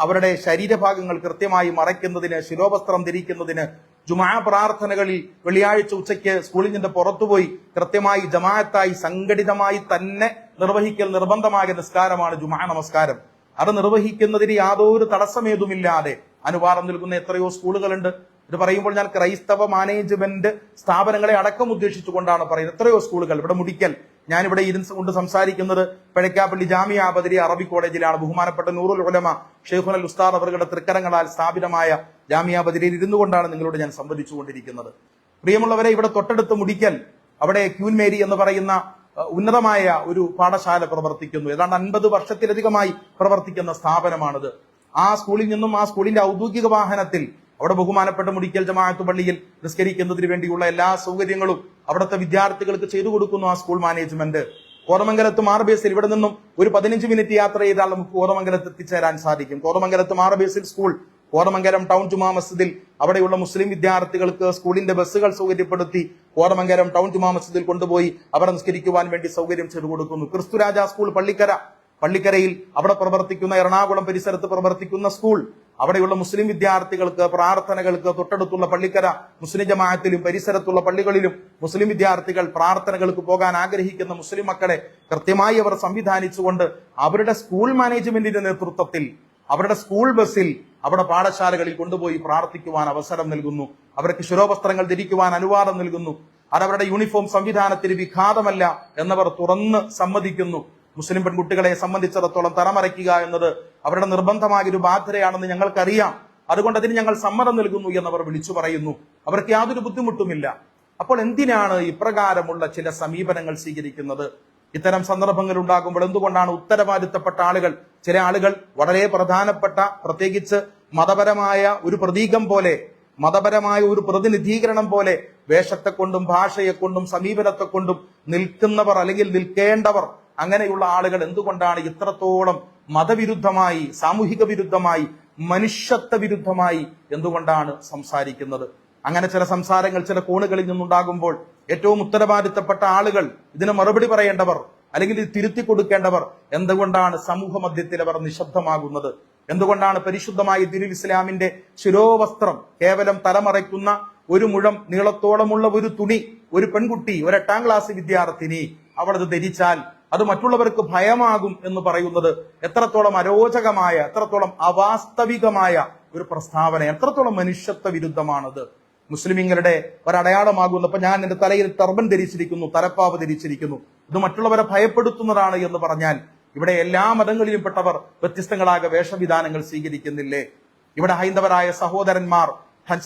അവരുടെ ശരീരഭാഗങ്ങൾ കൃത്യമായി മറയ്ക്കുന്നതിന്, ശിരോവസ്ത്രം ധരിക്കുന്നതിന്, ജുമാ പ്രാർത്ഥനകളിൽ വെള്ളിയാഴ്ച ഉച്ചയ്ക്ക് സ്കൂളിൽ നിന്ന് പുറത്തുപോയി കൃത്യമായി ജമാഅത്തായി സംഘടിതമായി തന്നെ നിർവഹിക്കൽ നിർബന്ധമായ നിസ്കാരമാണ് ജുമാ നമസ്കാരം. അത് നിർവഹിക്കുന്നതിന് യാതൊരു തടസ്സമേതുമില്ലാതെ അനുവാദം നൽകുന്ന എത്രയോ സ്കൂളുകളുണ്ട്. ഇത് പറയുമ്പോൾ ഞാൻ ക്രൈസ്തവ മാനേജ്മെന്റ് സ്ഥാപനങ്ങളെ അടക്കം ഉദ്ദേശിച്ചുകൊണ്ടാണ് പറയുന്നത്. എത്രയോ സ്കൂളുകൾ ഇവിടെ മുടിക്കൽ, ഞാനിവിടെ ഇരുന്ന് കൊണ്ട് സംസാരിക്കുന്നത് പെഴക്കാപ്പള്ളി ജാമിയ ബദരിയ അറബി കോളേജിലാണ്. ബഹുമാനപ്പെട്ട നൂറുൽ ഉലമ ഷെയ്ഖുൽ ഉസ്താദ് അവരുടെ തൃക്കരങ്ങളാൽ സ്ഥാപിതമായ ജാമിയ ബദരിയിൽ ഇരുന്നു കൊണ്ടാണ് നിങ്ങളോട് ഞാൻ സംവദിച്ചുകൊണ്ടിരിക്കുന്നത്. പ്രിയമുള്ളവരെ, ഇവിടെ തൊട്ടടുത്ത് മുടിക്കൽ അവിടെ ക്യൂൻ മേരി എന്ന് പറയുന്ന ഉന്നതമായ ഒരു പാഠശാല പ്രവർത്തിക്കുന്നു. ഏതാണ്ട് 50 വർഷത്തിലധികമായി പ്രവർത്തിക്കുന്ന സ്ഥാപനമാണിത്. ആ സ്കൂളിൽ നിന്നും ആ സ്കൂളിന്റെ ഔദ്യോഗിക വാഹനത്തിൽ അവിടെ ബഹുമാനപ്പെട്ട മുടിക്കൽ ജമാഅത്ത് പള്ളിയിൽ നിസ്കരിക്കുന്നതിന് വേണ്ടിയുള്ള എല്ലാ സൗകര്യങ്ങളും അവിടുത്തെ വിദ്യാർത്ഥികൾക്ക് ചെയ്തു കൊടുക്കുന്നു ആ സ്കൂൾ മാനേജ്മെന്റ്. കോതമംഗലത്ത് മാർബേസിൽ ഇവിടെ നിന്നും ഒരു 15 മിനിറ്റ് യാത്ര ചെയ്താൽ നമുക്ക് കോതമംഗലത്ത് എത്തിച്ചേരാൻ സാധിക്കും. കോതമംഗലത്ത് മാർബേസിൽ സ്കൂൾ കോതമംഗലം ടൗൺ ജുമാ മസ്ജിദിൽ അവിടെയുള്ള മുസ്ലിം വിദ്യാർത്ഥികൾക്ക് സ്കൂളിന്റെ ബസ്സുകൾ സൗകര്യപ്പെടുത്തി കോതമംഗലം ടൗൺ ജുമാ മസ്ജിദിൽ കൊണ്ടുപോയി അവർ നിസ്കരിക്കുവാൻ വേണ്ടി സൗകര്യം ചെയ്തു കൊടുക്കുന്നു. ക്രിസ്തുരാജ സ്കൂൾ പള്ളിക്കരയിൽ അവിടെ പ്രവർത്തിക്കുന്ന, എറണാകുളം പരിസരത്ത് പ്രവർത്തിക്കുന്ന സ്കൂൾ, അവിടെയുള്ള മുസ്ലിം വിദ്യാർത്ഥികൾക്ക് പ്രാർത്ഥനകൾക്ക് തൊട്ടടുത്തുള്ള പള്ളിക്കര മുസ്ലിം ജമാഅത്തിലും പരിസരത്തുള്ള പള്ളികളിലും മുസ്ലിം വിദ്യാർത്ഥികൾ പ്രാർത്ഥനകൾക്ക് പോകാൻ ആഗ്രഹിക്കുന്ന മുസ്ലിം മക്കളെ കൃത്യമായി അവർ സംവിധാനിച്ചുകൊണ്ട് അവരുടെ സ്കൂൾ മാനേജ്മെന്റിന്റെ നേതൃത്വത്തിൽ അവരുടെ സ്കൂൾ ബസ്സിൽ അവിടെ പാഠശാലകളിൽ കൊണ്ടുപോയി പ്രാർത്ഥിക്കുവാൻ അവസരം നൽകുന്നു. അവർക്ക് ശിരോവസ്ത്രങ്ങൾ ധരിക്കുവാൻ അനുവാദം നൽകുന്നു. അതവരുടെ യൂണിഫോം സംവിധാനത്തിന് വിഘാതമല്ല എന്നവർ തുറന്ന് സമ്മതിക്കുന്നു. മുസ്ലിം പെൺകുട്ടികളെ സംബന്ധിച്ചിടത്തോളം തലമറയ്ക്കുക എന്നത് അവരുടെ നിർബന്ധമായ ഒരു ബാധ്യതയാണെന്ന് ഞങ്ങൾക്കറിയാം. അതുകൊണ്ട് അതിന് ഞങ്ങൾ സമ്മതം നൽകുന്നു എന്നവർ വിളിച്ചു പറയുന്നു. അവർക്ക് യാതൊരു ബുദ്ധിമുട്ടുമില്ല. അപ്പോൾ എന്തിനാണ് ഇപ്രകാരമുള്ള ചില സമീപനങ്ങൾ സ്വീകരിക്കുന്നത്? ഇത്തരം സന്ദർഭങ്ങൾ ഉണ്ടാകുമ്പോൾ എന്തുകൊണ്ടാണ് ഉത്തരവാദിത്തപ്പെട്ട ആളുകൾ, ചില ആളുകൾ വളരെ പ്രധാനപ്പെട്ട, പ്രത്യേകിച്ച് മതപരമായ ഒരു പ്രതീകം പോലെ, മതപരമായ ഒരു പ്രതിനിധീകരണം പോലെ വേഷത്തെ കൊണ്ടും ഭാഷയെ കൊണ്ടും സമീപനത്തെ കൊണ്ടും നിൽക്കുന്നവർ അല്ലെങ്കിൽ നിൽക്കേണ്ടവർ, അങ്ങനെയുള്ള ആളുകൾ എന്തുകൊണ്ടാണ് ഇത്രത്തോളം മതവിരുദ്ധമായി, സാമൂഹിക വിരുദ്ധമായി, മനുഷ്യത്വ വിരുദ്ധമായി എന്തുകൊണ്ടാണ് സംസാരിക്കുന്നത്? അങ്ങനെ ചില സംസാരങ്ങൾ ചില കോണുകളിൽ നിന്നുണ്ടാകുമ്പോൾ ഏറ്റവും ഉത്തരവാദിത്തപ്പെട്ട ആളുകൾ, ഇതിന് മറുപടി പറയേണ്ടവർ അല്ലെങ്കിൽ ഇത് തിരുത്തി കൊടുക്കേണ്ടവർ, എന്തുകൊണ്ടാണ് സമൂഹ മധ്യത്തിൽ അവർ നിശബ്ദമാകുന്നത്? എന്തുകൊണ്ടാണ് പരിശുദ്ധമായ ദീനുൽ ഇസ്ലാമിന്റെ ശിരോവസ്ത്രം, കേവലം തലമറയ്ക്കുന്ന ഒരു മുഴം നീളത്തോളമുള്ള ഒരു തുണി, ഒരു പെൺകുട്ടി, ഒരു 8ാം ക്ലാസ് വിദ്യാർത്ഥിനി അവൾ അത് ധരിച്ചാൽ അത് മറ്റുള്ളവർക്ക് ഭയമാകും എന്ന് പറയുന്നത് എത്രത്തോളം അരോചകമായ, എത്രത്തോളം അവാസ്തവികമായ ഒരു പ്രസ്താവന, എത്രത്തോളം മനുഷ്യത്വ വിരുദ്ധമാണത്? മുസ്ലിമീങ്ങളുടെ ഒരടയാളമാകുന്നു. അപ്പൊ ഞാൻ എന്റെ തലയിൽ ടർബൻ ധരിച്ചിരിക്കുന്നു, തലപ്പാവ് ധരിച്ചിരിക്കുന്നു, ഇത് മറ്റുള്ളവരെ ഭയപ്പെടുത്തുന്നതാണ് എന്ന് പറഞ്ഞാൽ ഇവിടെ എല്ലാ മതങ്ങളിലും പെട്ടവർ വ്യത്യസ്തങ്ങളായ വേഷവിധാനങ്ങൾ സ്വീകരിക്കുന്നില്ലേ? ഇവിടെ ഹൈന്ദവരായ സഹോദരന്മാർ,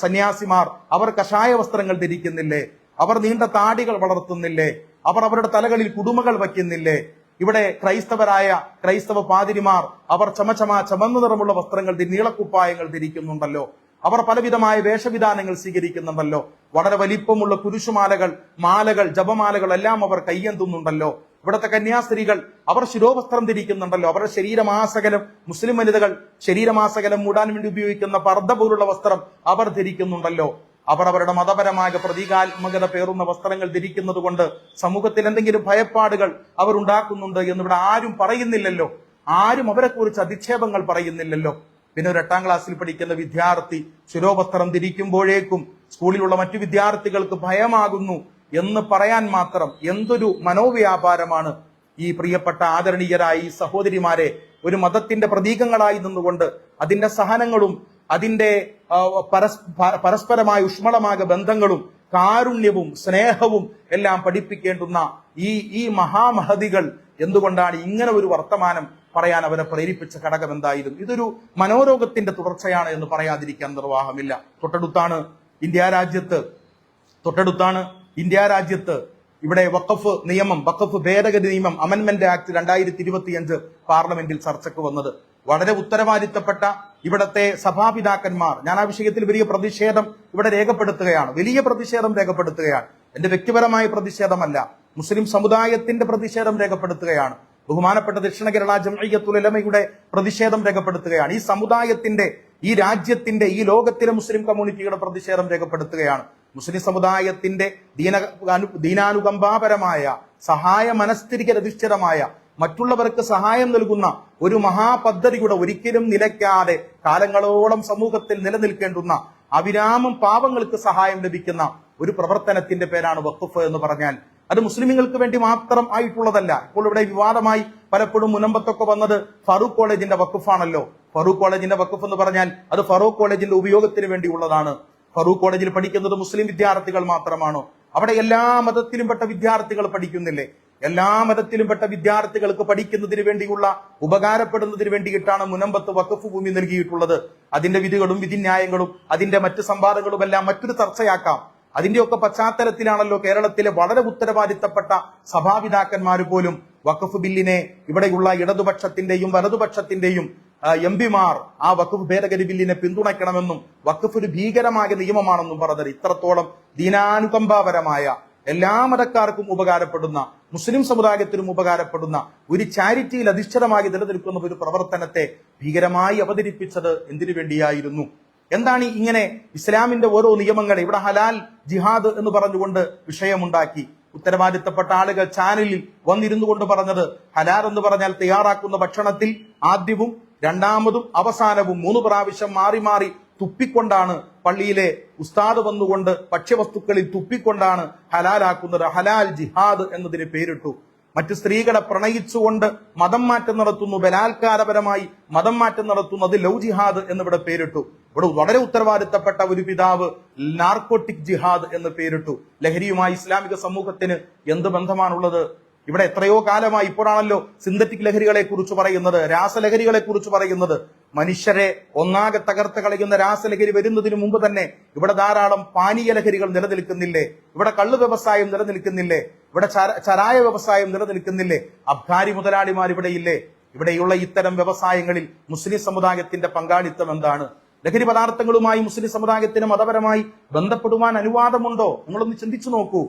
സന്യാസിമാർ, അവർ കഷായ വസ്ത്രങ്ങൾ ധരിക്കുന്നില്ലേ? അവർ നീണ്ട താടികൾ വളർത്തുന്നില്ലേ? അവർ അവരുടെ തലകളിൽ കുടുമകൾ വയ്ക്കുന്നില്ലേ? ഇവിടെ ക്രൈസ്തവ പാതിരിമാർ അവർ ചുമന്ന നിറമുള്ള വസ്ത്രങ്ങൾ, നീളക്കുപ്പായങ്ങൾ ധരിക്കുന്നുണ്ടല്ലോ. അവർ പലവിധമായ വേഷവിധാനങ്ങൾ സ്വീകരിക്കുന്നുണ്ടല്ലോ. വളരെ വലിപ്പമുള്ള കുരിശുമാലകൾ, മാലകൾ, ജപമാലകൾ എല്ലാം അവർ കയ്യേന്തുന്നുണ്ടല്ലോ. ഇവിടുത്തെ കന്യാസ്ത്രീകൾ അവർ ശിരോവസ്ത്രം ധരിക്കുന്നുണ്ടല്ലോ. അവരുടെ ശരീരമാസകലം, മുസ്ലിം വനിതകൾ ശരീരമാസകലം മൂടാൻ വേണ്ടി ഉപയോഗിക്കുന്ന പർദ്ദ പോലുള്ള വസ്ത്രം അവർ ധരിക്കുന്നുണ്ടല്ലോ. അവർ അവരുടെ മതപരമായ പ്രതീകാത്മകത പേറുന്ന വസ്ത്രങ്ങൾ ധരിക്കുന്നത് കൊണ്ട് സമൂഹത്തിൽ എന്തെങ്കിലും ഭയപ്പാടുകൾ അവർ ഉണ്ടാക്കുന്നുണ്ട് എന്നിവിടെ ആരും പറയുന്നില്ലല്ലോ. ആരും അവരെ കുറിച്ച് അധിക്ഷേപങ്ങൾ പറയുന്നില്ലല്ലോ. പിന്നെ ഒരു 8ാം ക്ലാസ്സിൽ പഠിക്കുന്ന വിദ്യാർത്ഥി ശിരോവസ്ത്രം ധരിക്കുമ്പോഴേക്കും സ്കൂളിലുള്ള മറ്റു വിദ്യാർത്ഥികൾക്ക് ഭയമാകുന്നു എന്ന് പറയാൻ മാത്രം എന്തൊരു മനോവ്യാപാരമാണ്! ഈ പ്രിയപ്പെട്ട ആദരണീയരായ ഈ സഹോദരിമാരെ ഒരു മതത്തിന്റെ പ്രതീകങ്ങളായി നിന്നുകൊണ്ട് അതിന്റെ സഹനങ്ങളും അതിന്റെ പരസ്പരമായ ഊഷ്മളമായ ബന്ധങ്ങളും കാരുണ്യവും സ്നേഹവും എല്ലാം പഠിപ്പിക്കേണ്ടുന്ന ഈ മഹാമഹതികൾ എന്തുകൊണ്ടാണ് ഇങ്ങനെ ഒരു വർത്തമാനം പറയാൻ അവരെ പ്രേരിപ്പിച്ച ഘടകം എന്തായിരുന്നു? ഇതൊരു മനോരോഗത്തിന്റെ തുടർച്ചയാണ് എന്ന് പറയാതിരിക്കാൻ നിർവാഹമില്ല. തൊട്ടടുത്താണ് ഇന്ത്യ രാജ്യത്ത് ഇവിടെ വഖഫ് നിയമം, വഖഫ് ഭേദഗതി നിയമം, അമെൻമെന്റ് ആക്ട് 2025 പാർലമെന്റിൽ ചർച്ചയ്ക്ക് വന്നത്. വളരെ ഉത്തരവാദിത്തപ്പെട്ട ഇവിടത്തെ സഭാപിതാക്കന്മാർ, ഞാൻ ആ വിഷയത്തിൽ വലിയ പ്രതിഷേധം ഇവിടെ രേഖപ്പെടുത്തുകയാണ്. എന്റെ വ്യക്തിപരമായ പ്രതിഷേധമല്ല, മുസ്ലിം സമുദായത്തിന്റെ പ്രതിഷേധം രേഖപ്പെടുത്തുകയാണ്. ബഹുമാനപ്പെട്ട ദക്ഷിണ കേരള ജംഇയ്യത്തുൽ ഉലമയുടെ പ്രതിഷേധം രേഖപ്പെടുത്തുകയാണ്. ഈ സമുദായത്തിന്റെ, ഈ രാജ്യത്തിന്റെ, ഈ ലോകത്തിലെ മുസ്ലിം കമ്മ്യൂണിറ്റിയുടെ പ്രതിഷേധം രേഖപ്പെടുത്തുകയാണ്. മുസ്ലിം സമുദായത്തിന്റെ ദീനാനുകമ്പാപരമായ, സഹായ മനസ്ഥിതിക്കധിഷ്ഠിതമായ, മറ്റുള്ളവർക്ക് സഹായം നൽകുന്ന ഒരു മഹാപദ്ധതിയുടെ ഒരിക്കലും നിലയ്ക്കാതെ കാലങ്ങളോളം സമൂഹത്തിൽ നിലനിൽക്കേണ്ടുന്ന, അവിരാമം പാവങ്ങൾക്ക് സഹായം ലഭിക്കുന്ന ഒരു പ്രവർത്തനത്തിന്റെ പേരാണ് വഖഫ് എന്ന് പറഞ്ഞാൽ അത് മുസ്ലിമുകൾക്ക് വേണ്ടി മാത്രം ആയിട്ടുള്ളതല്ല. ഇപ്പോൾ ഇവിടെ വിവാദമായി പലപ്പോഴും മുനമ്പത്തൊക്കെ വന്നത് ഫറൂഖ് കോളേജിന്റെ വഖഫാണല്ലോ. ഫറൂഖ് കോളേജിന്റെ വഖഫ് എന്ന് പറഞ്ഞാൽ അത് ഫറൂഖ് കോളേജിന്റെ ഉപയോഗത്തിന് വേണ്ടിയുള്ളതാണ്. ഫറൂഖ് കോളേജിൽ പഠിക്കുന്നത് മുസ്ലിം വിദ്യാർത്ഥികൾ മാത്രമാണോ? അവിടെ എല്ലാ മതത്തിലും പെട്ട വിദ്യാർത്ഥികൾ പഠിക്കുന്നില്ലേ? എല്ലാ മതത്തിലും പെട്ട വിദ്യാർത്ഥികൾക്ക് പഠിക്കുന്നതിന് വേണ്ടിയുള്ള, ഉപകാരപ്പെടുന്നതിന് വേണ്ടിയിട്ടാണ് മുനമ്പത്ത് വഖഫ് ഭൂമി നൽകിയിട്ടുള്ളത്. അതിന്റെ വിധികളും വിധിന്യായങ്ങളും അതിന്റെ മറ്റ് സംവാദങ്ങളും എല്ലാം മറ്റൊരു ചർച്ചയാക്കാം. അതിന്റെയൊക്കെ പശ്ചാത്തലത്തിലാണല്ലോ കേരളത്തിലെ വളരെ ഉത്തരവാദിത്തപ്പെട്ട സഭാപിതാക്കന്മാർ പോലും വഖഫ് ബില്ലിനെ ഇവിടെയുള്ള ഇടതുപക്ഷത്തിന്റെയും വലതുപക്ഷത്തിന്റെയും എംപിമാർ ആ വഖഫ് ഭേദഗതി ബില്ലിനെ പിന്തുണയ്ക്കണമെന്നും വഖഫ് ഒരു ഭീകരമായ നിയമമാണെന്നും പറഞ്ഞത്. ഇത്രത്തോളം ദീനാനുകമ്പാപരമായ, എല്ലാ മതക്കാർക്കും ഉപകാരപ്പെടുന്ന, മുസ്ലിം സമുദായത്തിനും ഉപകാരപ്പെടുന്ന ഒരു ചാരിറ്റിയിൽ അധിഷ്ഠിതമായി നിലനിൽക്കുന്ന ഒരു പ്രവർത്തനത്തെ ഭീകരമായി അവതരിപ്പിച്ചത് എന്തിനു വേണ്ടിയായിരുന്നു? എന്താണ് ഇങ്ങനെ ഇസ്ലാമിന്റെ ഓരോ നിയമങ്ങളെ ഇവിടെ ഹലാൽ ജിഹാദ് എന്ന് പറഞ്ഞുകൊണ്ട് വിഷയമുണ്ടാക്കി ഉത്തരവാദിത്തപ്പെട്ട ആളുകൾ ചാനലിൽ വന്നിരുന്നു കൊണ്ട് പറഞ്ഞത് ഹലാൽ എന്ന് പറഞ്ഞാൽ തയ്യാറാക്കുന്ന ഭക്ഷണത്തിൽ ആദ്യവും രണ്ടാമതും അവസാനവും 3 പ്രാവശ്യം മാറി മാറി തുപ്പിക്കൊണ്ടാണ് പള്ളിയിലെ ഉസ്താദ് വന്നുകൊണ്ട് ഭക്ഷ്യവസ്തുക്കളിൽ തുപ്പിക്കൊണ്ടാണ് ഹലാലാക്കുന്നത്. ഹലാൽ ജിഹാദ് എന്നതിന് പേരിട്ടു. മറ്റു സ്ത്രീകളെ പ്രണയിച്ചുകൊണ്ട് മതം മാറ്റം നടത്തുന്നു, ബലാത്കാരപരമായി മതം മാറ്റം നടത്തുന്നു, അത് ലവ് ജിഹാദ് എന്നിവിടെ പേരിട്ടു. ഇവിടെ വളരെ ഉത്തരവാദിത്തപ്പെട്ട ഒരു പിതാവ് നാർക്കോട്ടിക് ജിഹാദ് എന്ന് പേരിട്ടു. ലഹരിയുമായി ഇസ്ലാമിക സമൂഹത്തിന് എന്ത് ബന്ധമാണുള്ളത്? ഇവിടെ എത്രയോ കാലമായി, ഇപ്പോഴാണല്ലോ സിന്തറ്റിക് ലഹരികളെ കുറിച്ച് പറയുന്നത്, രാസലഹരികളെ കുറിച്ച് പറയുന്നത്. മനുഷ്യരെ ഒന്നാകെ തകർത്ത് കളയുന്ന രാസലഹരി വരുന്നതിന് മുമ്പ് തന്നെ ഇവിടെ ധാരാളം പാനീയ ലഹരികൾ നിലനിൽക്കുന്നില്ലേ? ഇവിടെ കള്ളു വ്യവസായം നിലനിൽക്കുന്നില്ലേ? ഇവിടെ ചരായ വ്യവസായം നിലനിൽക്കുന്നില്ലേ? അബ്കാരി മുതലാളിമാർ ഇവിടെയില്ലേ? ഇവിടെയുള്ള ഇത്തരം വ്യവസായങ്ങളിൽ മുസ്ലിം സമുദായത്തിന്റെ പങ്കാളിത്തം എന്താണ്? ലഹരി പദാർത്ഥങ്ങളുമായി മുസ്ലിം സമുദായത്തിന് മതപരമായി ബന്ധപ്പെടുവാൻ അനുവാദമുണ്ടോ? നിങ്ങളൊന്ന് ചിന്തിച്ചു നോക്കൂ.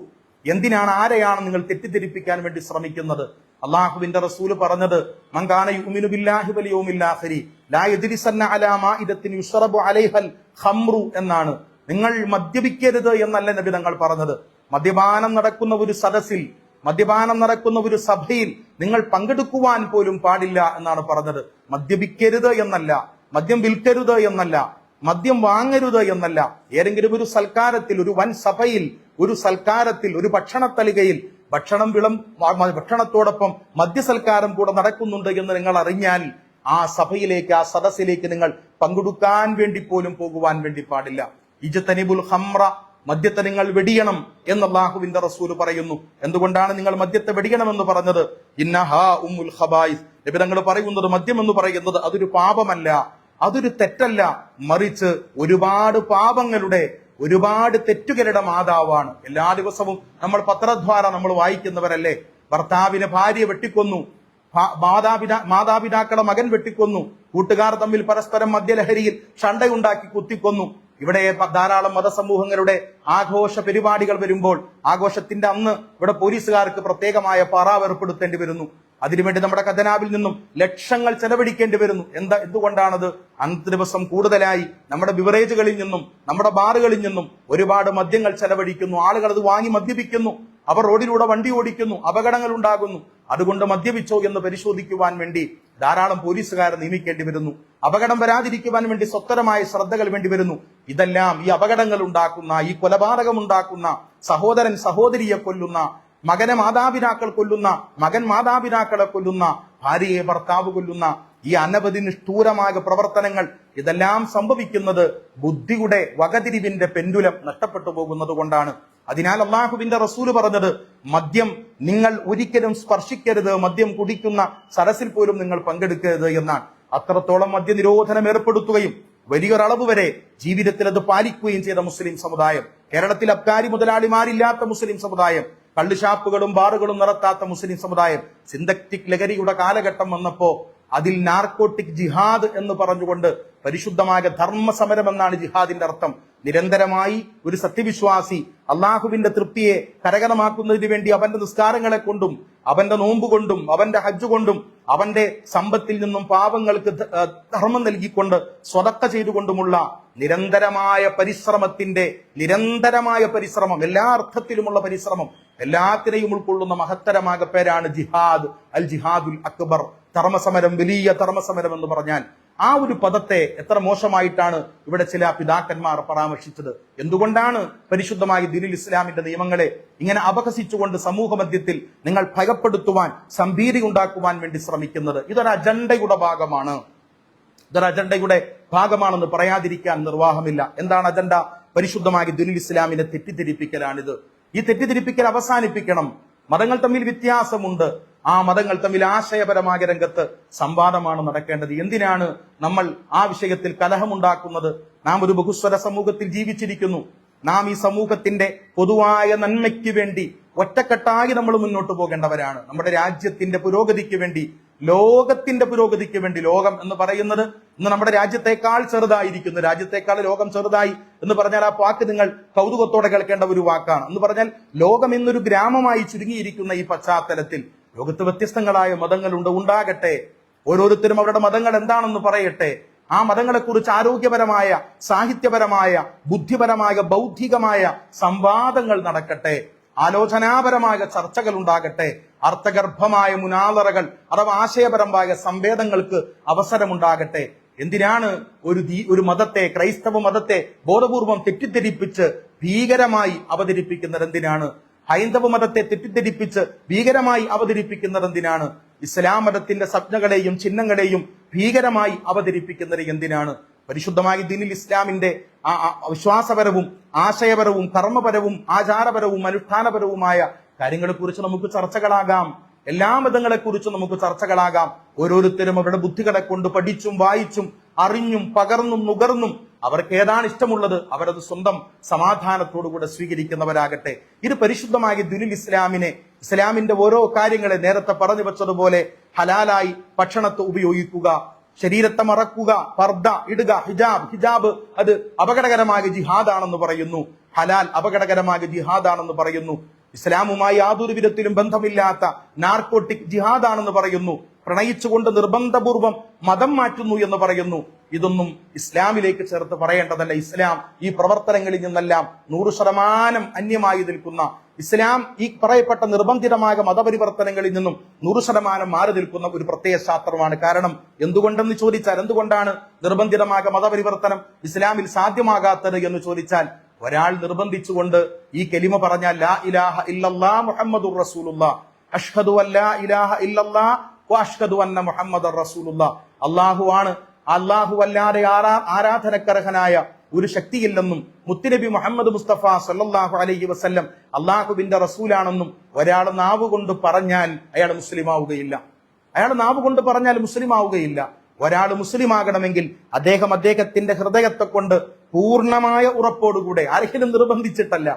എന്തിനാണ്, ആരെയാണ് നിങ്ങൾ തെറ്റിദ്ധരിപ്പിക്കാൻ വേണ്ടി ശ്രമിക്കുന്നത്? അള്ളാഹുവിന്റെ റസൂല് പറഞ്ഞത് മൻകാന യുമിനു ബില്ലാഹി വൽ യൗമിൽ ആഖിരി ലാ യദ്രിസന്ന അലാ മാഇദത്തിൻ യുശ്റബു അലൈഹൽ ഖംറു എന്നാണ്. നിങ്ങൾ മദ്യപിക്കരുത് എന്നല്ല നബി തങ്ങൾ പറഞ്ഞത്. മദ്യപാനം നടക്കുന്ന ഒരു സദസ്സിൽ, മദ്യപാനം നടക്കുന്ന ഒരു സഭയിൽ നിങ്ങൾ പങ്കെടുക്കുവാൻ പോലും പാടില്ല എന്നാണ് പറഞ്ഞത്. മദ്യപിക്കരുത് എന്നല്ല, മദ്യം വിൽക്കരുത് എന്നല്ല, മദ്യം വാങ്ങരുത് എന്നല്ല. ഏതെങ്കിലും ഒരു സൽക്കാരത്തിൽ, ഒരു വൻ സഭയിൽ, ഒരു സൽക്കാരത്തിൽ, ഒരു ഭക്ഷണത്തലികയിൽ ഭക്ഷണത്തോടൊപ്പം മദ്യസൽക്കാരം കൂടെ നടക്കുന്നുണ്ട് എന്ന് നിങ്ങൾ അറിഞ്ഞാൽ ആ സഭയിലേക്ക്, ആ സദസ്സിലേക്ക് നിങ്ങൾ പങ്കെടുക്കാൻ വേണ്ടി പോലും പോകുവാൻ വേണ്ടി പാടില്ല. ഇജ്തനിബുൽ ഖംറ, മദ്യത്തെ നിങ്ങൾ വെടിയണം എന്ന് അല്ലാഹുവിന്റെ റസൂൽ പറയുന്നു. എന്തുകൊണ്ടാണ് നിങ്ങൾ മദ്യത്തെ വെടിയണമെന്ന് പറഞ്ഞത്? ഇന്നഹാ ഉമ്മുൽ ഖബായിസ്. നബി തങ്ങൾ പറയുന്നത് മദ്യം എന്ന് പറയുന്നത് അതൊരു പാപമല്ല, അതൊരു തെറ്റല്ല, മറിച്ച് ഒരുപാട് പാപങ്ങളുടെ, ഒരുപാട് തെറ്റുകളുടെ മാതാവാണ്. എല്ലാ ദിവസവും നമ്മൾ പത്രദ്വാര നമ്മൾ വായിക്കുന്നവരല്ലേ, ഭർത്താവിനെ ഭാര്യ വെട്ടിക്കൊന്നു, മാതാപിതാക്കളെ മകൻ വെട്ടിക്കൊന്നു, കൂട്ടുകാർ തമ്മിൽ പരസ്പരം മദ്യലഹരിയിൽ ഷണ്ടയുണ്ടാക്കി കുത്തിക്കൊന്നു. ഇവിടെ ധാരാളം മതസമൂഹങ്ങളുടെ ആഘോഷ പരിപാടികൾ വരുമ്പോൾ ആഘോഷത്തിന്റെ അന്ന് ഇവിടെ പോലീസുകാർക്ക് പ്രത്യേകമായ പറാവ് ഏർപ്പെടുത്തേണ്ടി വരുന്നു. അതിനുവേണ്ടി നമ്മുടെ ഖജനാവിൽ നിന്നും ലക്ഷങ്ങൾ ചെലവഴിക്കേണ്ടി വരുന്നു. എന്തുകൊണ്ടാണത്? അന്നത്തെ ദിവസം കൂടുതലായി നമ്മുടെ ബിവറേജുകളിൽ നിന്നും, നമ്മുടെ ബാറുകളിൽ നിന്നും ഒരുപാട് മദ്യങ്ങൾ ചെലവഴിക്കുന്നു. ആളുകൾ അത് വാങ്ങി മദ്യപിക്കുന്നു, അവർ റോഡിലൂടെ വണ്ടി ഓടിക്കുന്നു, അപകടങ്ങൾ ഉണ്ടാകുന്നു. അതുകൊണ്ട് മദ്യപിച്ചോ എന്ന് പരിശോധിക്കുവാൻ വേണ്ടി ധാരാളം പോലീസുകാരെ നിയമിക്കേണ്ടി വരുന്നു. അപകടം വരാതിരിക്കുവാൻ വേണ്ടി സ്വത്തരമായ ശ്രദ്ധകൾ വേണ്ടി വരുന്നു. ഇതെല്ലാം ഈ അപകടങ്ങൾ ഉണ്ടാക്കുന്ന, ഈ കൊലപാതകം ഉണ്ടാക്കുന്ന, സഹോദരൻ സഹോദരിയെ കൊല്ലുന്ന, മകനെ മാതാപിതാക്കൾ കൊല്ലുന്ന, മകൻ മാതാപിതാക്കളെ കൊല്ലുന്ന, ഭാര്യയെ ഭർത്താവ് കൊല്ലുന്ന ഈ അനവധി നിഷ്ഠൂരമായ പ്രവർത്തനങ്ങൾ, ഇതെല്ലാം സംഭവിക്കുന്നത് ബുദ്ധിയുടെ വകതിരിവിന്റെ പെൻഡുലം നഷ്ടപ്പെട്ടു പോകുന്നത് കൊണ്ടാണ്. അതിനാൽ അള്ളാഹുവിന്റെ റസൂല് പറഞ്ഞത് മദ്യം നിങ്ങൾ ഒരിക്കലും സ്പർശിക്കരുത്, മദ്യം കുടിക്കുന്ന സദസ്സിൽ പോലും നിങ്ങൾ പങ്കെടുക്കരുത് എന്നാണ്. അത്രത്തോളം മദ്യനിരോധനം ഏർപ്പെടുത്തുകയും വലിയൊരളവ് വരെ ജീവിതത്തിൽ അത് പാലിക്കുകയും ചെയ്ത മുസ്ലിം സമുദായം, കേരളത്തിൽ അബ്കാരി മുതലാളിമാരില്ലാത്ത മുസ്ലിം സമുദായം, കള്ളുഷാപ്പുകളും ബാറുകളും നടത്താത്ത മുസ്ലിം സമുദായം, സിന്തറ്റിക് ലഹരിയുടെ കാലഘട്ടം വന്നപ്പോ അതിൽ നാർക്കോട്ടിക് ജിഹാദ് എന്ന് പറഞ്ഞുകൊണ്ട് പരിശുദ്ധമായ ധർമ്മസമരം എന്നാണ് ജിഹാദിന്റെ അർത്ഥം. നിരന്തരമായി ഒരു സത്യവിശ്വാസി അള്ളാഹുവിന്റെ തൃപ്തിയെ കരകരമാക്കുന്നതിന് വേണ്ടി അവന്റെ നിസ്കാരങ്ങളെ കൊണ്ടും, അവന്റെ നോമ്പ് കൊണ്ടും, അവന്റെ ഹജ്ജ് കൊണ്ടും, അവന്റെ സമ്പത്തിൽ നിന്നും പാവങ്ങൾക്ക് ധർമ്മം നൽകിക്കൊണ്ട് സ്വതക്ക ചെയ്തുകൊണ്ടുമുള്ള നിരന്തരമായ പരിശ്രമം, എല്ലാ അർത്ഥത്തിലുമുള്ള പരിശ്രമം, എല്ലാത്തിനെയും ഉൾക്കൊള്ളുന്ന മഹത്തരമായ പേരാണ് ജിഹാദ്, അൽ ജിഹാദുൽ അക്ബർ, ധർമ്മസമരം, വലിയ ധർമ്മസമരം എന്ന് പറഞ്ഞാൽ. ആ ഒരു പദത്തെ എത്ര മോശമായിട്ടാണ് ഇവിടെ ചില പിതാക്കന്മാർ പരാമർശിച്ചത്. എന്തുകൊണ്ടാണ് പരിശുദ്ധമായ ദീനുൽ ഇസ്ലാമിന്റെ നിയമങ്ങളെ ഇങ്ങനെ അപഹസിച്ചുകൊണ്ട് സമൂഹ മധ്യത്തിൽ നിങ്ങൾ ഭയപ്പെടുത്തുവാൻ, സംഭീതി ഉണ്ടാക്കുവാൻ വേണ്ടി ശ്രമിക്കുന്നത്? ഇതൊരു അജണ്ടയുടെ ഭാഗമാണെന്ന് പറയാതിരിക്കാൻ നിർവാഹമില്ല. എന്താണ് അജണ്ട? പരിശുദ്ധമായ ദീനുൽ ഇസ്ലാമിനെ തെറ്റിദ്ധരിപ്പിക്കലാണിത്. ഈ തെറ്റിദ്ധരിപ്പിക്കൽ അവസാനിപ്പിക്കണം. മതങ്ങൾ തമ്മിൽ വ്യത്യാസമുണ്ട്, ആ മതങ്ങൾ തമ്മിൽ ആശയപരമായ രംഗത്ത് സംവാദമാണ് നടക്കേണ്ടത്. എന്തിനാണ് നമ്മൾ ആ വിഷയത്തിൽ കലഹമുണ്ടാക്കുന്നത്? നാം ഒരു ബഹുസ്വര സമൂഹത്തിൽ ജീവിച്ചിരിക്കുന്നു. നാം ഈ സമൂഹത്തിന്റെ പൊതുവായ നന്മയ്ക്ക് വേണ്ടി ഒറ്റക്കെട്ടായി നമ്മൾ മുന്നോട്ട് പോകേണ്ടവരാണ്. നമ്മുടെ രാജ്യത്തിന്റെ പുരോഗതിക്ക് വേണ്ടി, ലോകത്തിന്റെ പുരോഗതിക്ക് വേണ്ടി, ലോകം എന്ന് പറയുന്നത് ഇന്ന് നമ്മുടെ രാജ്യത്തെക്കാൾ ചെറുതായിരിക്കുന്നു. രാജ്യത്തെക്കാൾ ലോകം ചെറുതായി എന്ന് പറഞ്ഞാൽ ആ വാക്ക് നിങ്ങൾ കൗതുകത്തോടെ കേൾക്കേണ്ട ഒരു വാക്കാണ്. എന്ന് പറഞ്ഞാൽ ലോകം എന്നൊരു ഗ്രാമമായി ചുരുങ്ങിയിരിക്കുന്ന ഈ പശ്ചാത്തലത്തിൽ ലോകത്ത് വ്യത്യസ്തങ്ങളായ മതങ്ങളുണ്ട്, ഉണ്ടാകട്ടെ. ഓരോരുത്തരും അവരുടെ മതങ്ങൾ എന്താണെന്ന് പറയട്ടെ. ആ മതങ്ങളെക്കുറിച്ച് ആരോഗ്യപരമായ, സാഹിത്യപരമായ, ബുദ്ധിപരമായ, ബൗദ്ധികമായ സംവാദങ്ങൾ നടക്കട്ടെ, ആലോചനാപരമായ ചർച്ചകൾ ഉണ്ടാകട്ടെ, അർത്ഥഗർഭമായ മുനാദറകൾ അഥവാ ആശയപരമായ സംവേദങ്ങൾക്ക് അവസരമുണ്ടാകട്ടെ. എന്തിനാണ് ഒരു മതത്തെ, ക്രൈസ്തവ മതത്തെ ബോധപൂർവം തെറ്റിദ്ധരിപ്പിച്ച് ഭീകരമായി അവതരിപ്പിക്കുന്നത്? എന്തിനാണ് ഹൈന്ദവ മതത്തെ തെറ്റിദ്ധരിപ്പിച്ച് ഭീകരമായി അവതരിപ്പിക്കുന്നത്? എന്തിനാണ് ഇസ്ലാം മതത്തിന്റെ സംജ്ഞകളെയും ചിഹ്നങ്ങളെയും ഭീകരമായി അവതരിപ്പിക്കുന്നത്? എന്തിനാണ്? പരിശുദ്ധമായ ദീനിൽ ഇസ്ലാമിന്റെ വിശ്വാസപരവും ആശയപരവും കർമ്മപരവും ആചാരപരവും അനുഷ്ഠാനപരവുമായ കാര്യങ്ങളെക്കുറിച്ച് നമുക്ക് ചർച്ചകളാകാം. എല്ലാ മതങ്ങളെക്കുറിച്ചും നമുക്ക് ചർച്ചകളാകാം. ഓരോരുത്തരും അവരുടെ ബുദ്ധികളെ കൊണ്ട് പഠിച്ചും വായിച്ചും അറിഞ്ഞും പകർന്നും നുകർന്നും അവർക്ക് ഏതാണ് ഇഷ്ടമുള്ളത് അവരത് സ്വന്തം സമാധാനത്തോടുകൂടെ സ്വീകരിക്കുന്നവരാകട്ടെ. ഇത് പരിശുദ്ധമായ ദീനുൽ ഇസ്ലാമിനെ, ഇസ്ലാമിന്റെ ഓരോ കാര്യങ്ങളെ നേരത്തെ പറഞ്ഞു വെച്ചതുപോലെ ഹലാലായി ഭക്ഷണത്തെ ഉപയോഗിക്കുക, ശരീരത്തെ മറക്കുക, പർദ്ദ ഇടുക, ഹിജാബ് അത് അപകടകരമായ ജിഹാദാണെന്ന് പറയുന്നു. ഹലാൽ അപകടകരമായ ജിഹാദാണെന്ന് പറയുന്നു. ഇസ്ലാമുമായി യാതൊരു വിധത്തിലും ബന്ധമില്ലാത്ത നാർക്കോട്ടിക് ജിഹാദാണെന്ന് പറയുന്നു. പ്രണയിച്ചുകൊണ്ട് നിർബന്ധപൂർവം മതം മാറ്റുന്നു എന്ന് പറയുന്നു. ഇതൊന്നും ഇസ്ലാമിലേക്ക് ചേർത്ത് പറയേണ്ടതല്ല. ഇസ്ലാം ഈ പ്രവർത്തനങ്ങളിൽ നിന്നെല്ലാം 100% അന്യമായി നിൽക്കുന്ന, ഇസ്ലാം ഈ പറയപ്പെട്ട നിർബന്ധിതമായ മതപരിവർത്തനങ്ങളിൽ നിന്നും 100% മാറി നിൽക്കുന്ന ഒരു പ്രത്യേക ശാസ്ത്രമാണ്. കാരണം എന്തുകൊണ്ടെന്ന് ചോദിച്ചാൽ, എന്തുകൊണ്ടാണ് നിർബന്ധിതമായ മതപരിവർത്തനം ഇസ്ലാമിൽ സാധ്യമാകാത്തത് എന്ന് ചോദിച്ചാൽ, ഒരാൾ നിർബന്ധിച്ചുകൊണ്ട് ഈ കലിമ പറഞ്ഞാൽ ലാ ഇലാഹ ഇല്ലല്ലാഹ് മുഹമ്മദുർ റസൂലുള്ളാഹ്, അഷ്ഹദു അല്ലാ ഇലാഹ ഇല്ലല്ലാഹ് വ അഷ്ഹദു അന്ന മുഹമ്മദർ റസൂലുള്ളാഹ്, അല്ലാഹുവാണ്, അല്ലാഹു അല്ലാതെ ആരാധനക്കർഹനായ ഒരു ശക്തിയില്ലെന്നും മുത്തുനബി മുഹമ്മദ് മുസ്തഫ സല്ലല്ലാഹു അലൈഹി വസല്ലം അല്ലാഹുവിന്റെ റസൂലാണെന്നും ഒരാൾ നാവ് കൊണ്ട് പറഞ്ഞാൽ അയാൾ മുസ്ലിം ആവുകയില്ല. അയാൾ നാവ് കൊണ്ട് പറഞ്ഞാൽ മുസ്ലിം ആവുകയില്ല. ഒരാൾ മുസ്ലിം ആകണമെങ്കിൽ അദ്ദേഹത്തിന്റെ ഹൃദയത്തെ കൊണ്ട് പൂർണ്ണമായ ഉറപ്പോടുകൂടെ, ആരെങ്കിലും നിർബന്ധിച്ചിട്ടല്ല,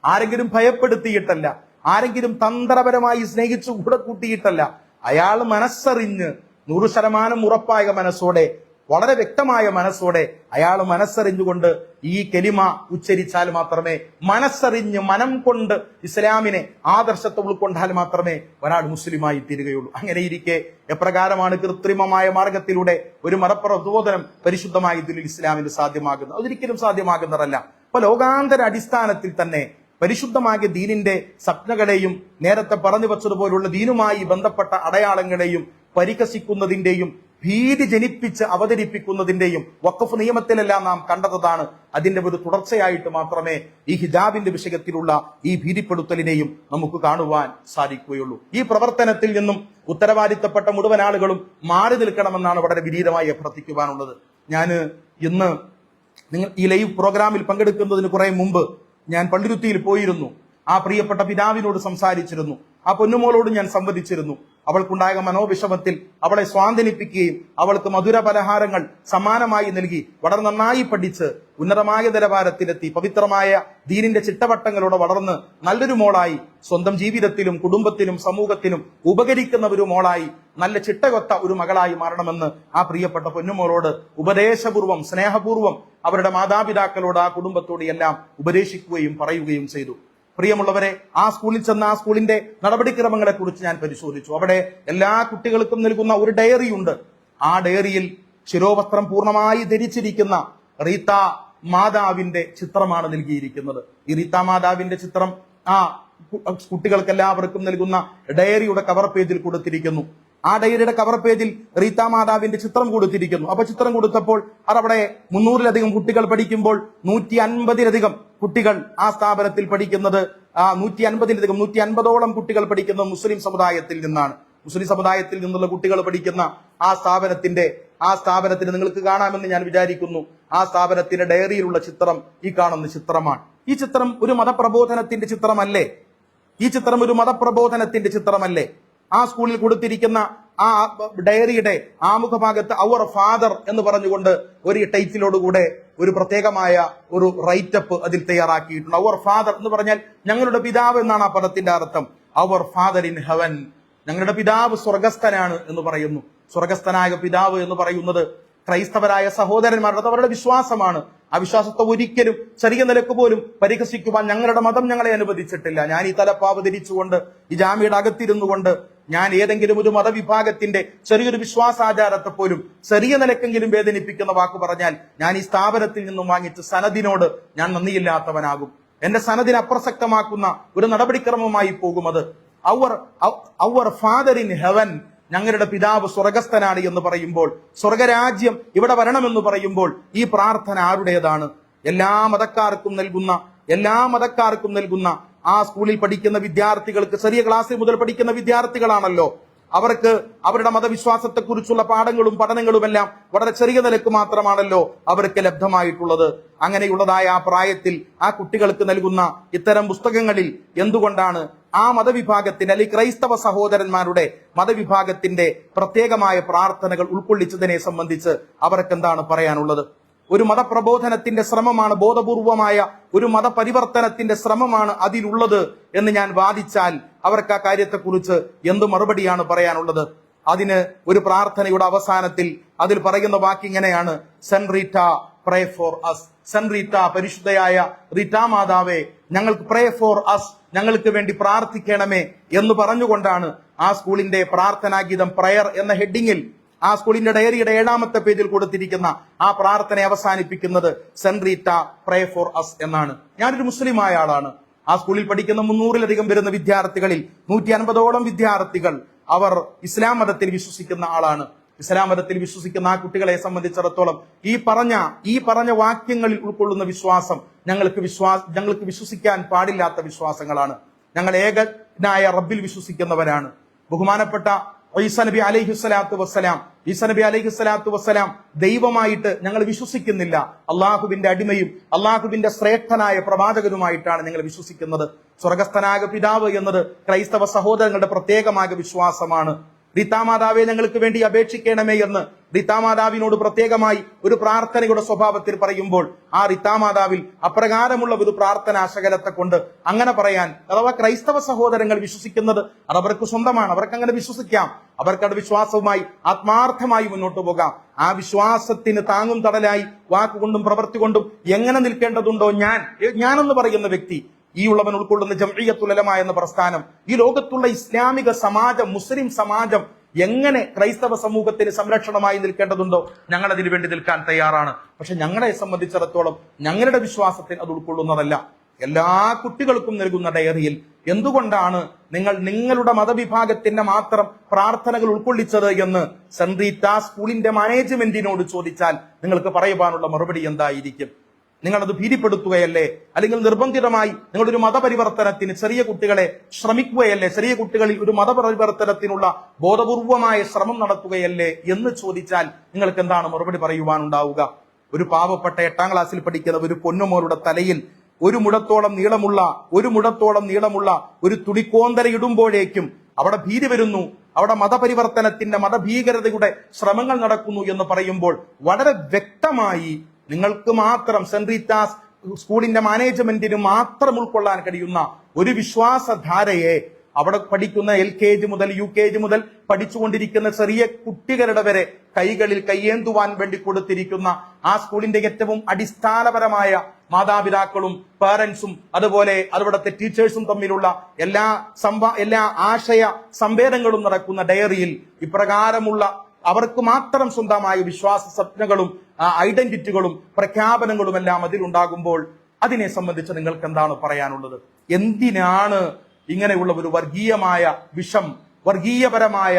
ആരെങ്കിലും ഭയപ്പെടുത്തിയിട്ടല്ല, ആരെങ്കിലും തന്ത്രപരമായി സ്നേഹിച്ചു കൂടെ കൂട്ടിയിട്ടല്ല, അയാൾ മനസ്സറിഞ്ഞ് 100% ഉറപ്പായ മനസ്സോടെ, വളരെ വ്യക്തമായ മനസ്സോടെ അയാൾ മനസ്സറിഞ്ഞുകൊണ്ട് ഈ കലിമ ഉച്ചരിച്ചാൽ മാത്രമേ, മനസ്സറിഞ്ഞ് മനം കൊണ്ട് ഇസ്ലാമിനെ, ആദർശത്തെ ഉൾക്കൊണ്ടാൽ മാത്രമേ ഒരാൾ മുസ്ലിമായി തീരുകയുള്ളൂ. അങ്ങനെയിരിക്കെ എപ്രകാരമാണ് കൃത്രിമമായ മാർഗത്തിലൂടെ ഒരു മതപ്രബോധനം പരിശുദ്ധമായ ദീനുൽ ഇസ്ലാമിന് സാധ്യമാകുന്നത്? അതൊരിക്കലും സാധ്യമാകുന്നതല്ല. അപ്പൊ ലോകാന്തര അടിസ്ഥാനത്തിൽ തന്നെ പരിശുദ്ധമായ ദീനിന്റെ സംജ്ഞകളെയും നേരത്തെ പറഞ്ഞു വച്ചതുപോലുള്ള ദീനുമായി ബന്ധപ്പെട്ട അടയാളങ്ങളെയും പരിഹസിക്കുന്നതിന്റെയും ഭീതി ജനിപ്പിച്ച് അവതരിപ്പിക്കുന്നതിന്റെയും വഖഫ് നിയമത്തിലെല്ലാം നാം കണ്ടതാണ്. അതിന്റെ ഒരു തുടർച്ചയായിട്ട് മാത്രമേ ഈ ഹിജാബിന്റെ വിഷയത്തിലുള്ള ഈ ഭീതിപ്പെടുത്തലിനെയും നമുക്ക് കാണുവാൻ സാധിക്കുകയുള്ളൂ. ഈ പ്രവർത്തനത്തിൽ നിന്നും ഉത്തരവാദിത്തപ്പെട്ട മുഴുവൻ ആളുകളും മാറി നിൽക്കണമെന്നാണ് വളരെ വിനീതമായി അഭ്യർത്ഥിക്കുവാനുള്ളത്. ഞാൻ ഇന്ന് നിങ്ങൾ ഈ ലൈവ് പ്രോഗ്രാമിൽ പങ്കെടുക്കുന്നതിന് കുറെ മുമ്പ് ഞാൻ പള്ളിരുത്തിയിൽ പോയിരുന്നു. ആ പ്രിയപ്പെട്ട പിതാവിനോട് സംസാരിച്ചിരുന്നു. ആ പൊന്നുമോളോട് ഞാൻ സംവദിച്ചിരുന്നു. അവൾക്കുണ്ടായ മനോവിഷമത്തിൽ അവളെ സ്വാന്തനിപ്പിക്കുകയും അവൾക്ക് മധുര പലഹാരങ്ങൾ സമ്മാനമായി നൽകി വളരെ നന്നായി പഠിച്ച് ഉന്നതമായ നിലവാരത്തിലെത്തി പവിത്രമായ ദീനിന്റെ ചിട്ടവട്ടങ്ങളോടെ വളർന്ന് നല്ലൊരു മോളായി, സ്വന്തം ജീവിതത്തിലും കുടുംബത്തിനും സമൂഹത്തിനും ഉപകരിക്കുന്ന ഒരു മോളായി, നല്ല ചിട്ടകൊത്ത ഒരു മകളായി മാറണമെന്ന് ആ പ്രിയപ്പെട്ട പൊന്നുമോളോട് ഉപദേശപൂർവം, സ്നേഹപൂർവം അവരുടെ മാതാപിതാക്കളോട്, ആ കുടുംബത്തോട് എല്ലാം ഉപദേശിക്കുകയും പറയുകയും ചെയ്തു. പ്രിയമുള്ളവരെ, ആ സ്കൂളിൽ ചെന്ന ആ സ്കൂളിന്റെ നടപടിക്രമങ്ങളെ കുറിച്ച് ഞാൻ പരിശോധിച്ചു. അവിടെ എല്ലാ കുട്ടികൾക്കും നൽകുന്ന ഒരു ഡയറി ഉണ്ട്. ആ ഡയറിയിൽ ശിരോവസ്ത്രം പൂർണ്ണമായി ധരിച്ചിരിക്കുന്ന റീത്ത മാതാവിന്റെ ചിത്രമാണ് നൽകിയിരിക്കുന്നത്. ഈ റീത്ത മാതാവിന്റെ ചിത്രം ആ കുട്ടികൾക്കെല്ലാവർക്കും നൽകുന്ന ഡയറിയുടെ കവർ പേജിൽ കൊടുത്തിരിക്കുന്നു. ആ ഡയറിയുടെ കവർ പേജിൽ റീത്ത മാതാവിന്റെ ചിത്രം കൊടുത്തിരിക്കുന്നു. അപ്പൊ ചിത്രം കൊടുത്തപ്പോൾ അതവിടെ 300-ലധികം കുട്ടികൾ പഠിക്കുമ്പോൾ 150-ലധികം കുട്ടികൾ ആ സ്ഥാപനത്തിൽ പഠിക്കുന്നത്, 150-ഓളം കുട്ടികൾ പഠിക്കുന്നത് മുസ്ലിം സമുദായത്തിൽ നിന്നാണ്. മുസ്ലിം സമുദായത്തിൽ നിന്നുള്ള കുട്ടികൾ പഠിക്കുന്ന ആ സ്ഥാപനത്തിന് നിങ്ങൾക്ക് കാണാമെന്ന് ഞാൻ വിചാരിക്കുന്നു. ആ സ്ഥാപനത്തിന്റെ ഡയറിയിലുള്ള ചിത്രം ഈ കാണുന്ന ചിത്രമാണ്. ഈ ചിത്രം ഒരു മതപ്രബോധനത്തിന്റെ ചിത്രമല്ലേ? ഈ ചിത്രം ഒരു മതപ്രബോധനത്തിന്റെ ചിത്രമല്ലേ? ആ സ്കൂളിൽ കൊടുത്തിരിക്കുന്ന ആ ഡയറിയുടെ ആമുഖഭാഗത്ത് അവർ ഫാദർ എന്ന് പറഞ്ഞുകൊണ്ട് ഒരു ടൈറ്റിലോടുകൂടെ ഒരു പ്രത്യേകമായ ഒരു റൈറ്റപ്പ് അതിൽ തയ്യാറാക്കിയിട്ടുണ്ട്. അവർ ഫാദർ എന്ന് പറഞ്ഞാൽ ഞങ്ങളുടെ പിതാവ് എന്നാണ് ആ പദത്തിന്റെ അർത്ഥം. അവർ ഫാദർ ഇൻ ഹെവൻ, ഞങ്ങളുടെ പിതാവ് സ്വർഗസ്ഥനാണ് എന്ന് പറയുന്നു. സ്വർഗസ്ഥനായ പിതാവ് എന്ന് പറയുന്നത് ക്രൈസ്തവരായ സഹോദരന്മാരുടെ അവരുടെ വിശ്വാസമാണ്. ആ വിശ്വാസത്തെ ഒരിക്കലും ചെറിയ നിലക്ക് പോലും പരിഹസിക്കുവാൻ ഞങ്ങളുടെ മതം ഞങ്ങളെ അനുവദിച്ചിട്ടില്ല. ഞാൻ ഈ തലപ്പാവ് ധരിച്ചുകൊണ്ട് ഈ ജാമ്യയുടെ അകത്തിരുന്നു കൊണ്ട് ഞാൻ ഏതെങ്കിലും ഒരു മതവിഭാഗത്തിന്റെ ചെറിയൊരു വിശ്വാസാചാരത്തെ പോലും ചെറിയ നിലക്കെങ്കിലും വേദനിപ്പിക്കുന്ന വാക്ക് പറഞ്ഞാൽ ഞാൻ ഈ സ്ഥാപനത്തിൽ നിന്നും വാങ്ങിച്ച സനദിനോട് ഞാൻ നന്ദിയില്ലാത്തവനാകും. എന്റെ സനദിനെ അപ്രസക്തമാക്കുന്ന ഒരു നടപടിക്രമമായി പോകും അത്. അവർ ഫാദർ ഇൻ ഹെവൻ, ഞങ്ങളുടെ പിതാവ് സ്വർഗസ്ഥനാണ് എന്ന് പറയുമ്പോൾ, സ്വർഗരാജ്യം ഇവിടെ വരണമെന്ന് പറയുമ്പോൾ ഈ പ്രാർത്ഥന ആരുടേതാണ്? എല്ലാ മതക്കാർക്കും നൽകുന്ന ആ സ്കൂളിൽ പഠിക്കുന്ന വിദ്യാർത്ഥികൾക്ക്, ചെറിയ ക്ലാസ്സിൽ മുതൽ പഠിക്കുന്ന വിദ്യാർത്ഥികളാണല്ലോ, അവർക്ക് അവരുടെ മതവിശ്വാസത്തെക്കുറിച്ചുള്ള പാഠങ്ങളും പഠനങ്ങളുമെല്ലാം വളരെ ചെറിയ നിലക്ക് മാത്രമാണല്ലോ അവർക്ക് ലബ്ധമായിട്ടുള്ളത്. അങ്ങനെയുള്ളതായ ആ പ്രായത്തിൽ ആ കുട്ടികൾക്ക് നൽകുന്ന ഇത്തരം പുസ്തകങ്ങളിൽ എന്തുകൊണ്ടാണ് ആ മതവിഭാഗത്തിന്റെ അല്ലെങ്കിൽ ക്രൈസ്തവ സഹോദരന്മാരുടെ മതവിഭാഗത്തിന്റെ പ്രത്യേകമായ പ്രാർത്ഥനകൾ ഉൾക്കൊള്ളിച്ചതിനെ സംബന്ധിച്ച് അവർക്ക് എന്താണ് പറയാനുള്ളത്? ഒരു മതപ്രബോധനത്തിന്റെ ശ്രമമാണ്, ബോധപൂർവമായ ഒരു മതപരിവർത്തനത്തിന്റെ ശ്രമമാണ് അതിലുള്ളത് എന്ന് ഞാൻ വാദിച്ചാൽ അവർക്ക് ആ കാര്യത്തെക്കുറിച്ച് എന്ത് മറുപടിയാണ് പറയാനുള്ളത്? അതിന് ഒരു പ്രാർത്ഥനയുടെ അവസാനത്തിൽ അതിൽ പറയുന്ന വാക്കിങ്ങനെയാണ്, saint Rita pray for us. Saint Rita, പരിശുദ്ധയായ റീറ്റ മാതാവേ, ഞങ്ങൾക്ക് പ്രേ ഫോർ അസ്, ഞങ്ങൾക്ക് വേണ്ടി പ്രാർത്ഥിക്കണമേ എന്ന് പറഞ്ഞുകൊണ്ടാണ് ആ സ്കൂളിന്റെ പ്രാർത്ഥനാഗീതം പ്രയർ എന്ന ഹെഡിങ്ങിൽ ആ സ്കൂളിന്റെ ഡയറിയുടെ 7ാമത്തെ പേജിൽ കൊടുത്തിരിക്കുന്ന ആ പ്രാർത്ഥന അവസാനിപ്പിക്കുന്നത് Saint Rita pray for us എന്നാണ്. ഞാനൊരു മുസ്ലിമായ ആളാണ്. ആ സ്കൂളിൽ പഠിക്കുന്ന 300-ലധികം വരുന്ന വിദ്യാർത്ഥികളിൽ 150ഓളം വിദ്യാർത്ഥികൾ അവർ ഇസ്ലാം മതത്തിൽ വിശ്വസിക്കുന്ന ആളാണ്. ഇസ്ലാം മതത്തിൽ വിശ്വസിക്കുന്ന ആ കുട്ടികളെ സംബന്ധിച്ചിടത്തോളം ഈ പറഞ്ഞ വാക്യങ്ങളിൽ ഉൾക്കൊള്ളുന്ന വിശ്വാസം ഞങ്ങൾക്ക് വിശ്വസിക്കാൻ പാടില്ലാത്ത വിശ്വാസങ്ങളാണ്. ഞങ്ങൾ ഏകനായ റബ്ബിൽ വിശ്വസിക്കുന്നവരാണ്. ബഹുമാനപ്പെട്ട ഈസാ നബി അലൈഹിസ്സലാത്തു വസ്സലാം ദൈവമായിട്ട് ഞങ്ങൾ വിശ്വസിക്കുന്നില്ല. അള്ളാഹുവിന്റെ അടിമയും അള്ളാഹുവിന്റെ ശ്രേഷ്ഠനായ പ്രവാചകനുമായിട്ടാണ് ഞങ്ങൾ വിശ്വസിക്കുന്നത്. സ്വർഗസ്ഥനായ പിതാവ് എന്നത് ക്രൈസ്തവ സഹോദരങ്ങളുടെ പ്രത്യേകമായ വിശ്വാസമാണ്. റീത്താമാതാവെ ഞങ്ങൾക്ക് വേണ്ടി അപേക്ഷിക്കണമേ എന്ന് റീത്താമാതാവിനോട് പ്രത്യേകമായി ഒരു പ്രാർത്ഥനയുടെ സ്വഭാവത്തിൽ പറയുമ്പോൾ ആ റീത്താമാതാവിൽ അപ്രകാരമുള്ള ഒരു പ്രാർത്ഥനാശകലത്തെ കൊണ്ട് അങ്ങനെ പറയാൻ, അഥവാ ക്രൈസ്തവ സഹോദരങ്ങൾ വിശ്വസിക്കുന്നത് അത് അവർക്ക് സ്വന്തമാണ്, അവർക്ക് അങ്ങനെ വിശ്വസിക്കാം. അവർക്കത് വിശ്വാസവുമായി ആത്മാർത്ഥമായി മുന്നോട്ട് പോകാം. ആ വിശ്വാസത്തിന് താങ്ങും തടലായി വാക്കുകൊണ്ടും പ്രവൃത്തി കൊണ്ടും എങ്ങനെ നിൽക്കേണ്ടതുണ്ടോ ഞാനെന്ന് പറയുന്ന വ്യക്തി, ഈ ഉള്ളവൻ ഉൾക്കൊള്ളുന്ന ജംഇയ്യത്തുൽ ഉലമ എന്ന പ്രസ്ഥാനം, ഈ ലോകത്തുള്ള ഇസ്ലാമിക സമാജം, മുസ്ലിം സമാജം എങ്ങനെ ക്രൈസ്തവ സമൂഹത്തിന് സംരക്ഷണമായി നിൽക്കേണ്ടതുണ്ടോ ഞങ്ങൾ അതിനു വേണ്ടി നിൽക്കാൻ തയ്യാറാണ്. പക്ഷെ ഞങ്ങളെ സംബന്ധിച്ചിടത്തോളം ഞങ്ങളുടെ വിശ്വാസത്തിൽ അത് ഉൾക്കൊള്ളുന്നതല്ല. എല്ലാ കുട്ടികൾക്കും നൽകുന്ന ഡയറിയിൽ എന്തുകൊണ്ടാണ് നിങ്ങൾ നിങ്ങളുടെ മതവിഭാഗത്തിന്റെ മാത്രം പ്രാർത്ഥനകൾ ഉൾക്കൊള്ളിച്ചത് എന്ന് സെന്റ് റീറ്റ സ്കൂളിന്റെ മാനേജ്മെന്റിനോട് ചോദിച്ചാൽ നിങ്ങൾക്ക് പറയുവാനുള്ള മറുപടി എന്തായിരിക്കും? നിങ്ങളത് ഭീതിപ്പെടുത്തുകയല്ലേ? അല്ലെങ്കിൽ നിർബന്ധിതമായി നിങ്ങളൊരു മതപരിവർത്തനത്തിന് ചെറിയ കുട്ടികളെ ശ്രമിക്കുകയല്ലേ? ചെറിയ കുട്ടികളിൽ ഒരു മതപരിവർത്തനത്തിനുള്ള ബോധപൂർവമായ ശ്രമം നടത്തുകയല്ലേ എന്ന് ചോദിച്ചാൽ നിങ്ങൾക്ക് എന്താണ് മറുപടി പറയുവാനുണ്ടാവുക? ഒരു പാവപ്പെട്ട 8ാം ക്ലാസ്സിൽ പഠിക്കുന്ന ഒരു പൊന്നുമോളുടെ തലയിൽ ഒരു മുഴത്തോളം നീളമുള്ള ഒരു തുടിക്കോന്തര ഇടുമ്പോഴേക്കും അവിടെ ഭീതി വരുന്നു, അവിടെ മതപരിവർത്തനത്തിന്റെ മതഭീകരതയുടെ ശ്രമങ്ങൾ നടക്കുന്നു എന്ന് പറയുമ്പോൾ വളരെ വ്യക്തമായി നിങ്ങൾക്ക് മാത്രം സെന്റ് റീറ്റാസ് സ്കൂളിന്റെ മാനേജ്മെന്റിന് മാത്രം ഉൾക്കൊള്ളാൻ കഴിയുന്ന ഒരു വിശ്വാസധാരയെ അവിടെ പഠിക്കുന്ന LKG മുതൽ UKG മുതൽ പഠിച്ചുകൊണ്ടിരിക്കുന്ന ചെറിയ കുട്ടികളുടെ വരെ കൈകളിൽ കയ്യേന്തുവാൻ വേണ്ടി കൊടുത്തിരിക്കുന്ന ആ സ്കൂളിന്റെ ഏറ്റവും അടിസ്ഥാനപരമായ മാതാപിതാക്കളും പേരൻസും അതുപോലെ അവിടുത്തെ ടീച്ചേഴ്സും തമ്മിലുള്ള എല്ലാ ആശയ സംവേദനങ്ങളും നടക്കുന്ന ഡയറിയിൽ ഇപ്രകാരമുള്ള അവർക്ക് മാത്രം സ്വന്തമായ വിശ്വാസ സ്വപ്നങ്ങളും ഐഡന്റിറ്റികളും പ്രഖ്യാപനങ്ങളും എല്ലാം അതിലുണ്ടാകുമ്പോൾ അതിനെ സംബന്ധിച്ച് നിങ്ങൾക്ക് എന്താണ് പറയാനുള്ളത്? എന്തിനാണ് ഇങ്ങനെയുള്ള ഒരു വർഗീയപരമായ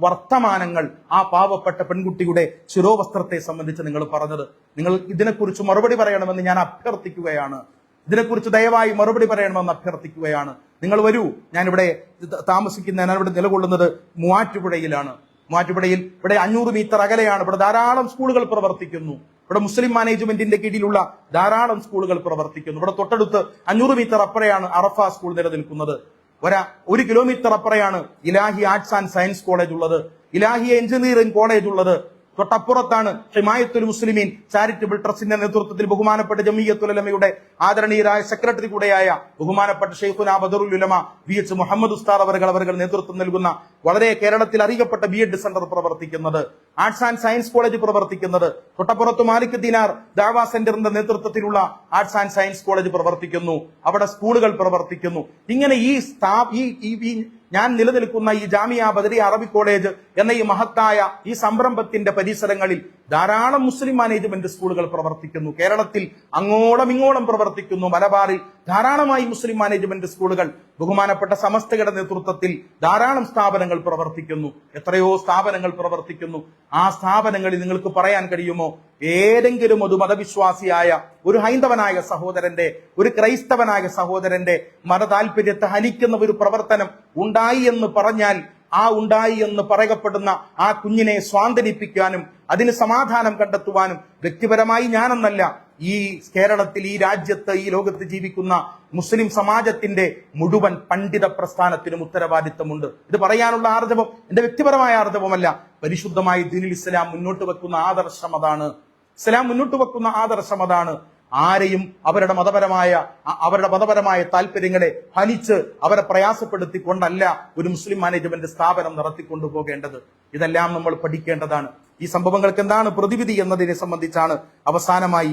വർത്തമാനങ്ങൾ ആ പാവപ്പെട്ട പെൺകുട്ടിയുടെ ശിരോവസ്ത്രത്തെ സംബന്ധിച്ച് നിങ്ങൾ പറഞ്ഞത്? നിങ്ങൾ ഇതിനെക്കുറിച്ച് മറുപടി പറയണമെന്ന് ഞാൻ അഭ്യർത്ഥിക്കുകയാണ്. ഇതിനെക്കുറിച്ച് ദയവായി മറുപടി പറയണമെന്ന് അഭ്യർത്ഥിക്കുകയാണ്. നിങ്ങൾ വരൂ. ഞാനിവിടെ ഞാനിവിടെ നിലകൊള്ളുന്നത് മൂവാറ്റുപുഴയിലാണ്. മൂവാറ്റുപുഴയിൽ ഇവിടെ 500 മീറ്റർ അകലെയാണ്. ഇവിടെ ധാരാളം സ്കൂളുകൾ പ്രവർത്തിക്കുന്നു. ഇവിടെ മുസ്ലിം മാനേജ്മെന്റിന്റെ കീഴിലുള്ള ധാരാളം സ്കൂളുകൾ പ്രവർത്തിക്കുന്നു. ഇവിടെ തൊട്ടടുത്ത് 500 മീറ്റർ അപ്പുറയാണ് അറഫ സ്കൂൾ നിലനിൽക്കുന്നത്. 1 കിലോമീറ്റർ അപ്പുറയാണ് Ilahi arts and science college ഉള്ളത്, ഇലാഹി എഞ്ചിനീയറിംഗ് കോളേജ് ഉള്ളത്. തൊട്ടപ്പുറത്താണ് ഹിമായത്തുൽ മുസ്ലിമീൻ ചാരിറ്റബിൾ ട്രസ്റ്റിന്റെ നേതൃത്വത്തിൽ ബഹുമാനപ്പെട്ട ജംഇയ്യത്തുൽ ഉലമയുടെ ആദരണീയരായ സെക്രട്ടറി കൂടെയായ ബഹുമാനപ്പെട്ട ഷെയ്ഖുനാ ബദറുൽ ഉലമ VH മുഹമ്മദ് ഉസ്താദ് അവർ നേതൃത്വം നൽകുന്ന വളരെ കേരളത്തിൽ അറിയപ്പെട്ട B.Ed സെന്റർ പ്രവർത്തിക്കുന്നത്, ആർട്സ് ആൻഡ് സയൻസ് കോളേജ് പ്രവർത്തിക്കുന്നത്. തൊട്ടപ്പുറത്ത് മാലിക് ദിനാർ ദഅവ സെന്ററിന്റെ നേതൃത്വത്തിലുള്ള ആർട്സ് ആൻഡ് സയൻസ് കോളേജ് പ്രവർത്തിക്കുന്നു. അവിടെ സ്കൂളുകൾ പ്രവർത്തിക്കുന്നു. ഇങ്ങനെ ഞാൻ നിലനിൽക്കുന്ന ഈ ജാമിയ ബദരിയ അറബിക് കോളേജ് എന്ന ഈ മഹത്തായ ഈ സംരംഭത്തിന്റെ പരിസരങ്ങളിൽ ധാരാളം മുസ്ലിം മാനേജ്മെന്റ് സ്കൂളുകൾ പ്രവർത്തിക്കുന്നു. കേരളത്തിൽ അങ്ങോളം ഇങ്ങോളം പ്രവർത്തിക്കുന്നു. മലബാറിൽ ധാരാളമായി മുസ്ലിം മാനേജ്മെന്റ് സ്കൂളുകൾ ബഹുമാനപ്പെട്ട സമസ്തയുടെ നേതൃത്വത്തിൽ ധാരാളം സ്ഥാപനങ്ങൾ പ്രവർത്തിക്കുന്നു. എത്രയോ സ്ഥാപനങ്ങൾ പ്രവർത്തിക്കുന്നു. ആ സ്ഥാപനങ്ങളിൽ നിങ്ങൾക്ക് പറയാൻ കഴിയുമോ ഏതെങ്കിലും ഒരു മതവിശ്വാസിയായ ഒരു ഹൈന്ദവനായ സഹോദരന്റെ, ഒരു ക്രൈസ്തവനായ സഹോദരന്റെ മതതാൽപര്യത്തെ ഹനിക്കുന്ന ഒരു പ്രവർത്തനം ഉണ്ടായി എന്ന് പറഞ്ഞാൽ ആ ഉണ്ടായി എന്ന് പറയപ്പെടുന്ന ആ കുഞ്ഞിനെ സ്വാന്തനിപ്പിക്കാനും അതിന് സമാധാനം കണ്ടെത്തുവാനും വ്യക്തിപരമായി ഞാനെന്നല്ല, ഈ കേരളത്തിൽ, ഈ രാജ്യത്ത്, ഈ ലോകത്ത് ജീവിക്കുന്ന മുസ്ലിം സമാജത്തിന്റെ മുഴുവൻ പണ്ഡിത പ്രസ്ഥാനത്തിനും ഉത്തരവാദിത്തമുണ്ട്. ഇത് പറയാനുള്ള ആർജവം എന്റെ വ്യക്തിപരമായ ആർജവമല്ല. പരിശുദ്ധമായ ദീനുൽ ഇസ്ലാം മുന്നോട്ട് വെക്കുന്ന ആദർശം അതാണ്. ഇസ്ലാം മുന്നോട്ട് വെക്കുന്ന ആദർശം അതാണ്. ആരെയും അവരുടെ മതപരമായ താല്പര്യങ്ങളെ ഹനിച്ച് അവരെ പ്രയാസപ്പെടുത്തിക്കൊണ്ടല്ല ഒരു മുസ്ലിം മാനേജ്മെന്റ് സ്ഥാപനം നടത്തിക്കൊണ്ടു പോകേണ്ടത്. ഇതെല്ലാം നമ്മൾ പഠിക്കേണ്ടതാണ്. ഈ സംഭവങ്ങൾക്ക് എന്താണ് പ്രതിവിധി എന്നതിനെ സംബന്ധിച്ചാണ് അവസാനമായി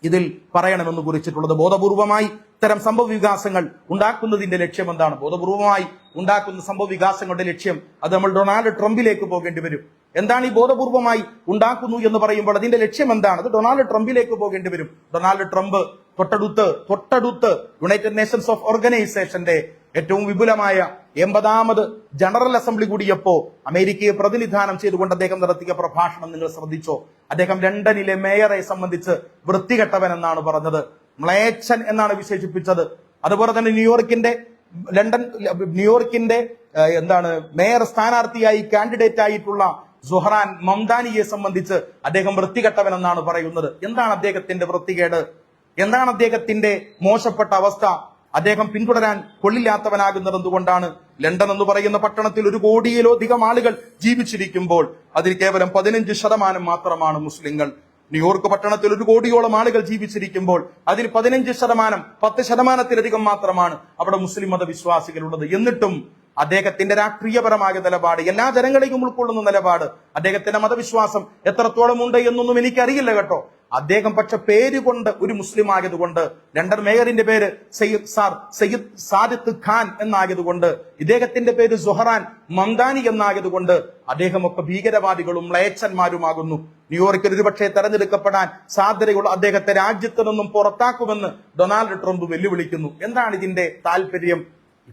ഇതിൽ പറയണമെന്ന് കുറിച്ചിട്ടുള്ളത്. ബോധപൂർവമായി ഇത്തരം സംഭവ വികാസങ്ങൾ ഉണ്ടാക്കുന്നതിന്റെ ലക്ഷ്യം എന്താണ്? ബോധപൂർവമായി ഉണ്ടാക്കുന്ന സംഭവ വികാസങ്ങളുടെ ലക്ഷ്യം അത് നമ്മൾ ഡൊണാൾഡ് ട്രംപിലേക്ക് പോകേണ്ടി വരും. എന്താണ് ഈ ബോധപൂർവമായി ഉണ്ടാക്കുന്നു എന്ന് പറയുമ്പോൾ അതിന്റെ ലക്ഷ്യം എന്താണ്? അത് ഡൊണാൾഡ് ട്രംപിലേക്ക് പോകേണ്ടി വരും. ഡൊണാൾഡ് ട്രംപ് തൊട്ടടുത്ത് യുണൈറ്റഡ് നേഷൻസ് ഓഫ് ഓർഗനൈസേഷന്റെ ഏറ്റവും വിപുലമായ 80ാമത് ജനറൽ അസംബ്ലി കൂടിയപ്പോ അമേരിക്കയെ പ്രതിനിധാനം ചെയ്തുകൊണ്ട് അദ്ദേഹം നടത്തിയ പ്രഭാഷണം നിങ്ങൾ ശ്രദ്ധിച്ചോ? അദ്ദേഹം ലണ്ടനിലെ മേയറെ സംബന്ധിച്ച് വൃത്തികെട്ടവൻ എന്നാണ് പറഞ്ഞത്, മ്ലേച്ഛൻ എന്നാണ് വിശേഷിപ്പിച്ചത്. അതുപോലെ തന്നെ ന്യൂയോർക്കിന്റെ മേയർ സ്ഥാനാർത്ഥിയായി കാൻഡിഡേറ്റ് ആയിട്ടുള്ള സുഹ്റാൻ മംദാനിയെ സംബന്ധിച്ച് അദ്ദേഹം വൃത്തികെട്ടവൻ എന്നാണ് പറയുന്നത്. എന്താണ് അദ്ദേഹത്തിന്റെ വൃത്തികേട്? എന്താണ് അദ്ദേഹത്തിന്റെ മോശപ്പെട്ട അവസ്ഥ? അദ്ദേഹം പിന്തുടരാൻ കൊള്ളില്ലാത്തവനാകുന്നത് എന്തുകൊണ്ടാണ്? ലണ്ടൻ എന്ന് പറയുന്ന പട്ടണത്തിൽ 1 കോടിയിലധികം ആളുകൾ ജീവിച്ചിരിക്കുമ്പോൾ അതിൽ കേവലം 15% മാത്രമാണ് മുസ്ലിങ്ങൾ. ന്യൂയോർക്ക് പട്ടണത്തിൽ 1 കോടിയോളം ആളുകൾ ജീവിച്ചിരിക്കുമ്പോൾ അതിൽ 10%-10%-ത്തിലധികം മാത്രമാണ് അവിടെ മുസ്ലിം മതവിശ്വാസികളുള്ളത്. എന്നിട്ടും അദ്ദേഹത്തിന്റെ രാഷ്ട്രീയപരമായ നിലപാട്, എല്ലാ ജനങ്ങളെയും ഉൾക്കൊള്ളുന്ന നിലപാട്, അദ്ദേഹത്തിന്റെ മതവിശ്വാസം എത്രത്തോളം ഉണ്ട് എന്നൊന്നും എനിക്കറിയില്ല കേട്ടോ. അദ്ദേഹം പക്ഷെ പേരുകൊണ്ട് ഒരു മുസ്ലിം ആയതുകൊണ്ട്, ലണ്ടൻ മേയറിന്റെ പേര് സയ്യിദ് സാദിഖ് ഖാൻ എന്നായതുകൊണ്ട്, ഇദ്ദേഹത്തിന്റെ പേര് സുഹ്റാൻ മംദാനി എന്നായതുകൊണ്ട് അദ്ദേഹമൊക്കെ ഭീകരവാദികളും മ്ലേച്ഛന്മാരുമാകുന്നു. ന്യൂയോർക്കിൽ ഒരുപക്ഷെ തെരഞ്ഞെടുക്കപ്പെടാൻ സാധ്യതയുള്ള അദ്ദേഹത്തെ രാജ്യത്ത് നിന്നും പുറത്താക്കുമെന്ന് ഡൊണാൾഡ് ട്രംപ് വെല്ലുവിളിക്കുന്നു. എന്താണ് ഇതിന്റെ താല്പര്യം?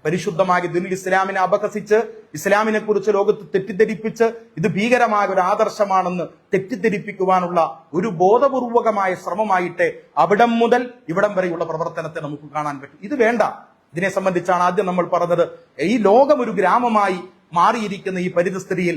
പരിശുദ്ധമായ ദീനുൽ ഇസ്ലാമിനെ അപഹസിച്ച് ഇസ്ലാമിനെ കുറിച്ച് ലോകത്ത് തെറ്റിദ്ധരിപ്പിച്ച് ഇത് ഭീകരമായ ഒരു ആദർശമാണെന്ന് തെറ്റിദ്ധരിപ്പിക്കുവാനുള്ള ഒരു ബോധപൂർവകമായ ശ്രമമായിട്ട് അവിടം മുതൽ ഇവിടം വരെയുള്ള പ്രവർത്തനത്തെ നമുക്ക് കാണാൻ പറ്റും. ഇത് വേണ്ട. ഇതിനെ സംബന്ധിച്ചാണ് ആദ്യം നമ്മൾ പറഞ്ഞത്. ഈ ലോകം ഒരു ഗ്രാമമായി മാറിയിരിക്കുന്ന ഈ പരിതസ്ഥിതിയിൽ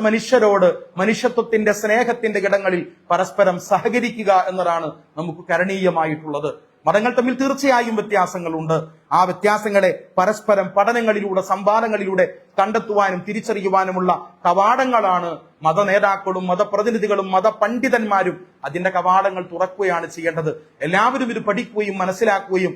മനുഷ്യരോട് മനുഷ്യത്വത്തിന്റെ സ്നേഹത്തിന്റെ ഇടങ്ങളിൽ പരസ്പരം സഹകരിക്കുക എന്നതാണ് നമുക്ക് കരണീയമായിട്ടുള്ളത്. മതങ്ങൾ തമ്മിൽ തീർച്ചയായും വ്യത്യാസങ്ങളുണ്ട്. ആ വ്യത്യാസങ്ങളെ പരസ്പരം പഠനങ്ങളിലൂടെ, സംവാദങ്ങളിലൂടെ കണ്ടെത്തുവാനും തിരിച്ചറിയുവാനുമുള്ള കവാടങ്ങളാണ് മത നേതാക്കളും മതപ്രതിനിധികളും മതപണ്ഡിതന്മാരും അതിന്റെ കവാടങ്ങൾ തുറക്കുകയാണ് ചെയ്യേണ്ടത്. എല്ലാവരും ഇത് പഠിക്കുകയും മനസ്സിലാക്കുകയും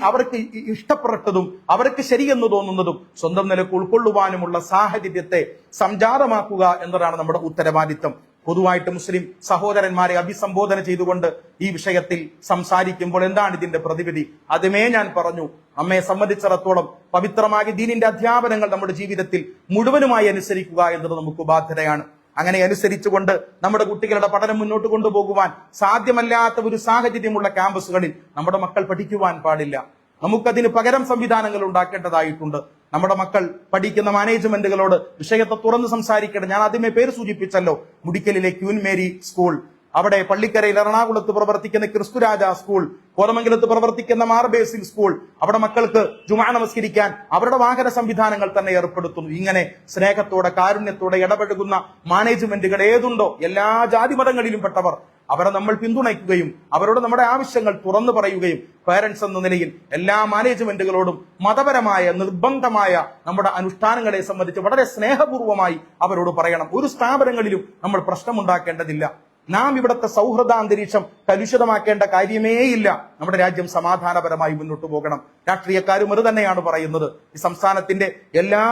അവർക്ക് ഇഷ്ടപ്പെട്ടതും അവർക്ക് ശരിയെന്ന് തോന്നുന്നതും സ്വന്തം നിലക്ക് ഉൾക്കൊള്ളുവാനുമുള്ള സാഹചര്യത്തെ സംജാതമാക്കുക എന്നതാണ് നമ്മുടെ ഉത്തരവാദിത്തം. പൊതുവായിട്ട് മുസ്ലിം സഹോദരന്മാരെ അഭിസംബോധന ചെയ്തുകൊണ്ട് ഈ വിഷയത്തിൽ സംസാരിക്കുമ്പോൾ എന്താണ് ഇതിന്റെ പ്രതിവിധി? അതുമേ ഞാൻ പറഞ്ഞു. നമ്മെ സംബന്ധിച്ചിടത്തോളം പവിത്രമായ ദീനിന്റെ അധ്യാപനങ്ങൾ നമ്മുടെ ജീവിതത്തിൽ മുഴുവനുമായി അനുസരിക്കുക എന്നത് നമുക്ക് ബാധ്യതയാണ്. അങ്ങനെ അനുസരിച്ചുകൊണ്ട് നമ്മുടെ കുട്ടികളുടെ പഠനം മുന്നോട്ട് കൊണ്ടുപോകുവാൻ സാധ്യമല്ലാത്ത ഒരു സാഹചര്യമുള്ള ക്യാമ്പസുകളിൽ നമ്മുടെ മക്കൾ പഠിക്കുവാൻ പാടില്ല. നമുക്കതിന് പകരം സംവിധാനങ്ങൾ ഉണ്ടാക്കേണ്ടതായിട്ടുണ്ട്. നമ്മുടെ മക്കൾ പഠിക്കുന്ന മാനേജ്മെന്റുകളോട് വിഷയത്തെ തുറന്ന് സംസാരിക്കണം. ഞാൻ ആദ്യമേ പേര് സൂചിപ്പിച്ചല്ലോ, മുടിക്കലിലെ ക്യൂൻ മേരി സ്കൂൾ, അവിടെ പള്ളിക്കരയിൽ എറണാകുളത്ത് പ്രവർത്തിക്കുന്ന ക്രിസ്തുരാജ സ്കൂൾ, കോതമംഗലത്ത് പ്രവർത്തിക്കുന്ന മാർബേസിൽ സ്കൂൾ, അവിടെ മക്കൾക്ക് ജുമാ നമസ്കരിക്കാൻ അവരുടെ വാഹന സംവിധാനങ്ങൾ തന്നെ ഏർപ്പെടുത്തുന്നു. ഇങ്ങനെ സ്നേഹത്തോടെ കാരുണ്യത്തോടെ ഇടപഴകുന്ന മാനേജ്മെന്റുകൾ ഏതുണ്ടോ എല്ലാ ജാതി മതങ്ങളിലും പെട്ടവർ അവരെ നമ്മൾ പിന്തുണയ്ക്കുകയും അവരോട് നമ്മുടെ ആവശ്യങ്ങൾ തുറന്നു പറയുകയും പേരൻസ് എന്ന നിലയിൽ എല്ലാ മാനേജ്മെന്റുകളോടും മതപരമായ നിർബന്ധമായ നമ്മുടെ അനുഷ്ഠാനങ്ങളെ സംബന്ധിച്ച് വളരെ സ്നേഹപൂർവ്വമായി അവരോട് പറയണം. ഒരു സ്ഥാപനങ്ങളിലും നമ്മൾ പ്രശ്നമുണ്ടാക്കേണ്ടതില്ല. നാം ഇവിടുത്തെ സൗഹൃദാന്തരീക്ഷം കലുഷിതമാക്കേണ്ട കാര്യമേയില്ല. നമ്മുടെ രാജ്യം സമാധാനപരമായി മുന്നോട്ട് പോകണം. രാഷ്ട്രീയക്കാരും അത് തന്നെയാണ് പറയുന്നത്. ഈ സംസ്ഥാനത്തിന്റെ എല്ലാ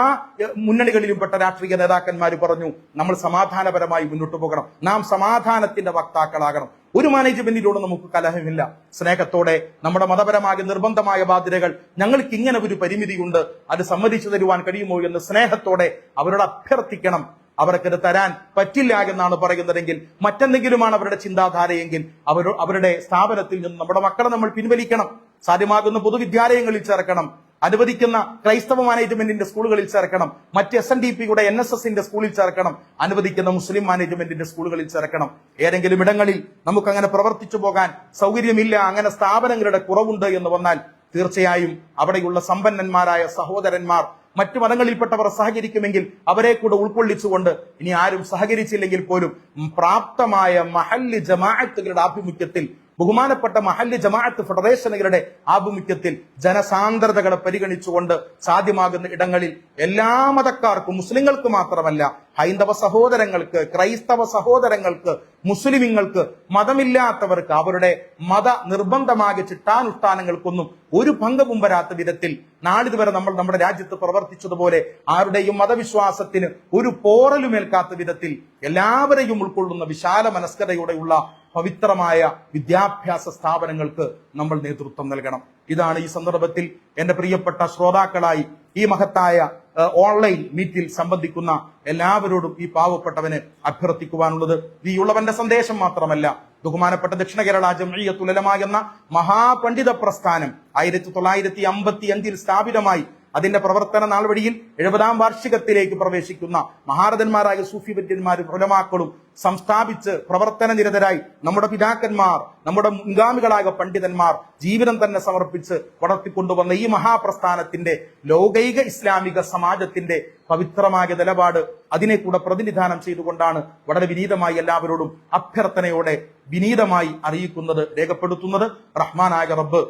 മുന്നണികളിലും പെട്ട രാഷ്ട്രീയ നേതാക്കന്മാർ പറഞ്ഞു നമ്മൾ സമാധാനപരമായി മുന്നോട്ട് പോകണം, നാം സമാധാനത്തിന്റെ വക്താക്കളാകണം. ഒരു മാനേജ്മെന്റിനോട് നമുക്ക് കലഹമില്ല. സ്നേഹത്തോടെ നമ്മുടെ മതപരമായ നിർബന്ധമായ ബാധ്യതകൾ ഞങ്ങൾക്ക് ഇങ്ങനെ ഒരു പരിമിതിയുണ്ട്, അത് സമ്മതിച്ചു തരുവാൻ കഴിയുമോ എന്ന് സ്നേഹത്തോടെ അവരോട് അഭ്യർത്ഥിക്കണം. അവർക്കത് തരാൻ പറ്റില്ല എന്നാണ് പറയുന്നതെങ്കിൽ, മറ്റെന്തെങ്കിലുമാണ് അവരുടെ ചിന്താധാരയെങ്കിൽ അവരുടെ സ്ഥാപനത്തിൽ നിന്ന് നമ്മുടെ മക്കളെ നമ്മൾ പിൻവലിക്കണം. സാധ്യമാകുന്ന പൊതുവിദ്യാലയങ്ങളിൽ ചേർക്കണം, അനുവദിക്കുന്ന ക്രൈസ്തവ മാനേജ്മെന്റിന്റെ സ്കൂളുകളിൽ ചേർക്കണം, മറ്റ് SNDPയുടെ NSSന്റെ സ്കൂളിൽ ചേർക്കണം, അനുവദിക്കുന്ന മുസ്ലിം മാനേജ്മെന്റിന്റെ സ്കൂളുകളിൽ ചേർക്കണം. ഏതെങ്കിലും ഇടങ്ങളിൽ നമുക്ക് അങ്ങനെ പ്രവർത്തിച്ചു പോകാൻ സൗകര്യമില്ല, അങ്ങനെ സ്ഥാപനങ്ങളുടെ കുറവുണ്ട് എന്ന് വന്നാൽ തീർച്ചയായും അവിടെയുള്ള സമ്പന്നന്മാരായ സഹോദരന്മാർ മറ്റു മതങ്ങളിൽപ്പെട്ടവർ സഹകരിക്കുമെങ്കിൽ അവരെ കൂടെ ഉൾക്കൊള്ളിച്ചുകൊണ്ട്, ഇനി ആരും സഹകരിച്ചില്ലെങ്കിൽ പോലും പ്രാപ്തമായ മഹല്ല് ജമാഅത്തുകളുടെ ആഭിമുഖ്യത്തിൽ, ബഹുമാനപ്പെട്ട മഹല്ല് ജമാഅത്ത് ഫെഡറേഷനുകളുടെ ആഭിമുഖ്യത്തിൽ ജനസാന്ദ്രതകളെ പരിഗണിച്ചുകൊണ്ട് സാധ്യമാകുന്ന ഇടങ്ങളിൽ എല്ലാ മതക്കാർക്കും, മുസ്ലിങ്ങൾക്ക് മാത്രമല്ല, ഹൈന്ദവ സഹോദരങ്ങൾക്ക്, ക്രൈസ്തവ സഹോദരങ്ങൾക്ക്, മുസ്ലിമിങ്ങൾക്ക്, മതമില്ലാത്തവർക്ക് അവരുടെ മത നിർബന്ധമായ ചിട്ടാനുഷ്ഠാനങ്ങൾക്കൊന്നും ഒരു ഭംഗവും വരാത്ത വിധത്തിൽ നാളിതുവരെ നമ്മൾ നമ്മുടെ രാജ്യത്ത് പ്രവർത്തിച്ചതുപോലെ ആരുടെയും മതവിശ്വാസത്തിന് ഒരു പോറലുമേൽക്കാത്ത വിധത്തിൽ എല്ലാവരെയും ഉൾക്കൊള്ളുന്ന വിശാല മനസ്കതയോടെയുള്ള പവിത്രമായ വിദ്യാഭ്യാസ സ്ഥാപനങ്ങൾക്ക് നമ്മൾ നേതൃത്വം നൽകണം. ഇതാണ് ഈ സന്ദർഭത്തിൽ എന്റെ പ്രിയപ്പെട്ട ശ്രോതാക്കളായി ഈ മഹത്തായ ഓൺലൈൻ മീറ്റിൽ സംബന്ധിക്കുന്ന എല്ലാവരോടും ഈ പാവപ്പെട്ടവന് അഭ്യർത്ഥിക്കുവാനുള്ളത്. ഈ ഉള്ളവന്റെ സന്ദേശം മാത്രമല്ല, ബഹുമാനപ്പെട്ട ദക്ഷിണ കേരള ജംഇയ്യത്തുൽ ഉലമ എന്ന മഹാപണ്ഡിത പ്രസ്ഥാനം 1955 സ്ഥാപിതമായി അതിന്റെ പ്രവർത്തന നാൾവഴിയിൽ 70-ാം വാർഷികത്തിലേക്ക് പ്രവേശിക്കുന്ന മഹാരഥന്മാരായ സൂഫി വര്യന്മാരും ഉലമാക്കളും സംസ്ഥാപിച്ച് പ്രവർത്തന നിരതരായി നമ്മുടെ പിതാക്കന്മാർ, നമ്മുടെ മുൻഗാമികളായ പണ്ഡിതന്മാർ ജീവിതം തന്നെ സമർപ്പിച്ച് വളർത്തിക്കൊണ്ടുവന്ന ഈ മഹാപ്രസ്ഥാനത്തിന്റെ ലൗകിക ഇസ്ലാമിക സമാജത്തിന്റെ പവിത്രമായ നിലപാട് അതിനെ കൂടെ പ്രതിനിധാനം ചെയ്തുകൊണ്ടാണ് വളരെ വിനീതമായി എല്ലാവരോടും അഭ്യർത്ഥനയോടെ വിനീതമായി അറിയിക്കുന്നത്, രേഖപ്പെടുത്തുന്നത്. റഹ്മാനായ റബ്ബ്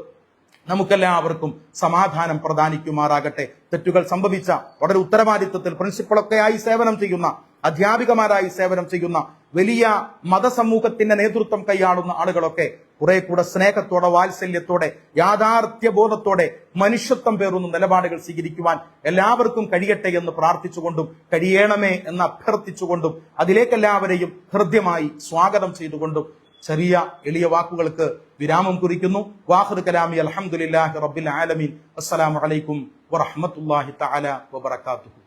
നമുക്കെല്ലാവർക്കും സമാധാനം പ്രദാനിക്കുമാറാകട്ടെ. തെറ്റുകൾ സംഭവിച്ച, വളരെ ഉത്തരവാദിത്വത്തിൽ പ്രിൻസിപ്പളൊക്കെ ആയി സേവനം ചെയ്യുന്ന, അധ്യാപികമാരായി സേവനം ചെയ്യുന്ന, വലിയ മതസമൂഹത്തിന്റെ നേതൃത്വം കൈയാളുന്ന ആളുകളൊക്കെ കുറെ കൂടെ സ്നേഹത്തോടെ, വാത്സല്യത്തോടെ, യാഥാർത്ഥ്യബോധത്തോടെ, മനുഷ്യത്വം പേറുന്ന നിലപാടുകൾ സ്വീകരിക്കുവാൻ എല്ലാവർക്കും കഴിയട്ടെ എന്ന് പ്രാർത്ഥിച്ചുകൊണ്ടും കഴിയണമേ എന്ന് അഭ്യർത്ഥിച്ചുകൊണ്ടും അതിലേക്കെല്ലാവരെയും ഹൃദ്യമായി സ്വാഗതം ചെയ്തുകൊണ്ടും ചെറിയ എളിയ വാക്കുകൾക്ക് വിരാമം കുറിക്കുന്നു. വാഖിറു കലാമി അൽഹംദുലില്ലാഹി റബ്ബിൽ ആലമീൻ. അസ്സലാമു അലൈക്കും വറഹ്മത്തുള്ളാഹി തആല വബറകാതുഹു.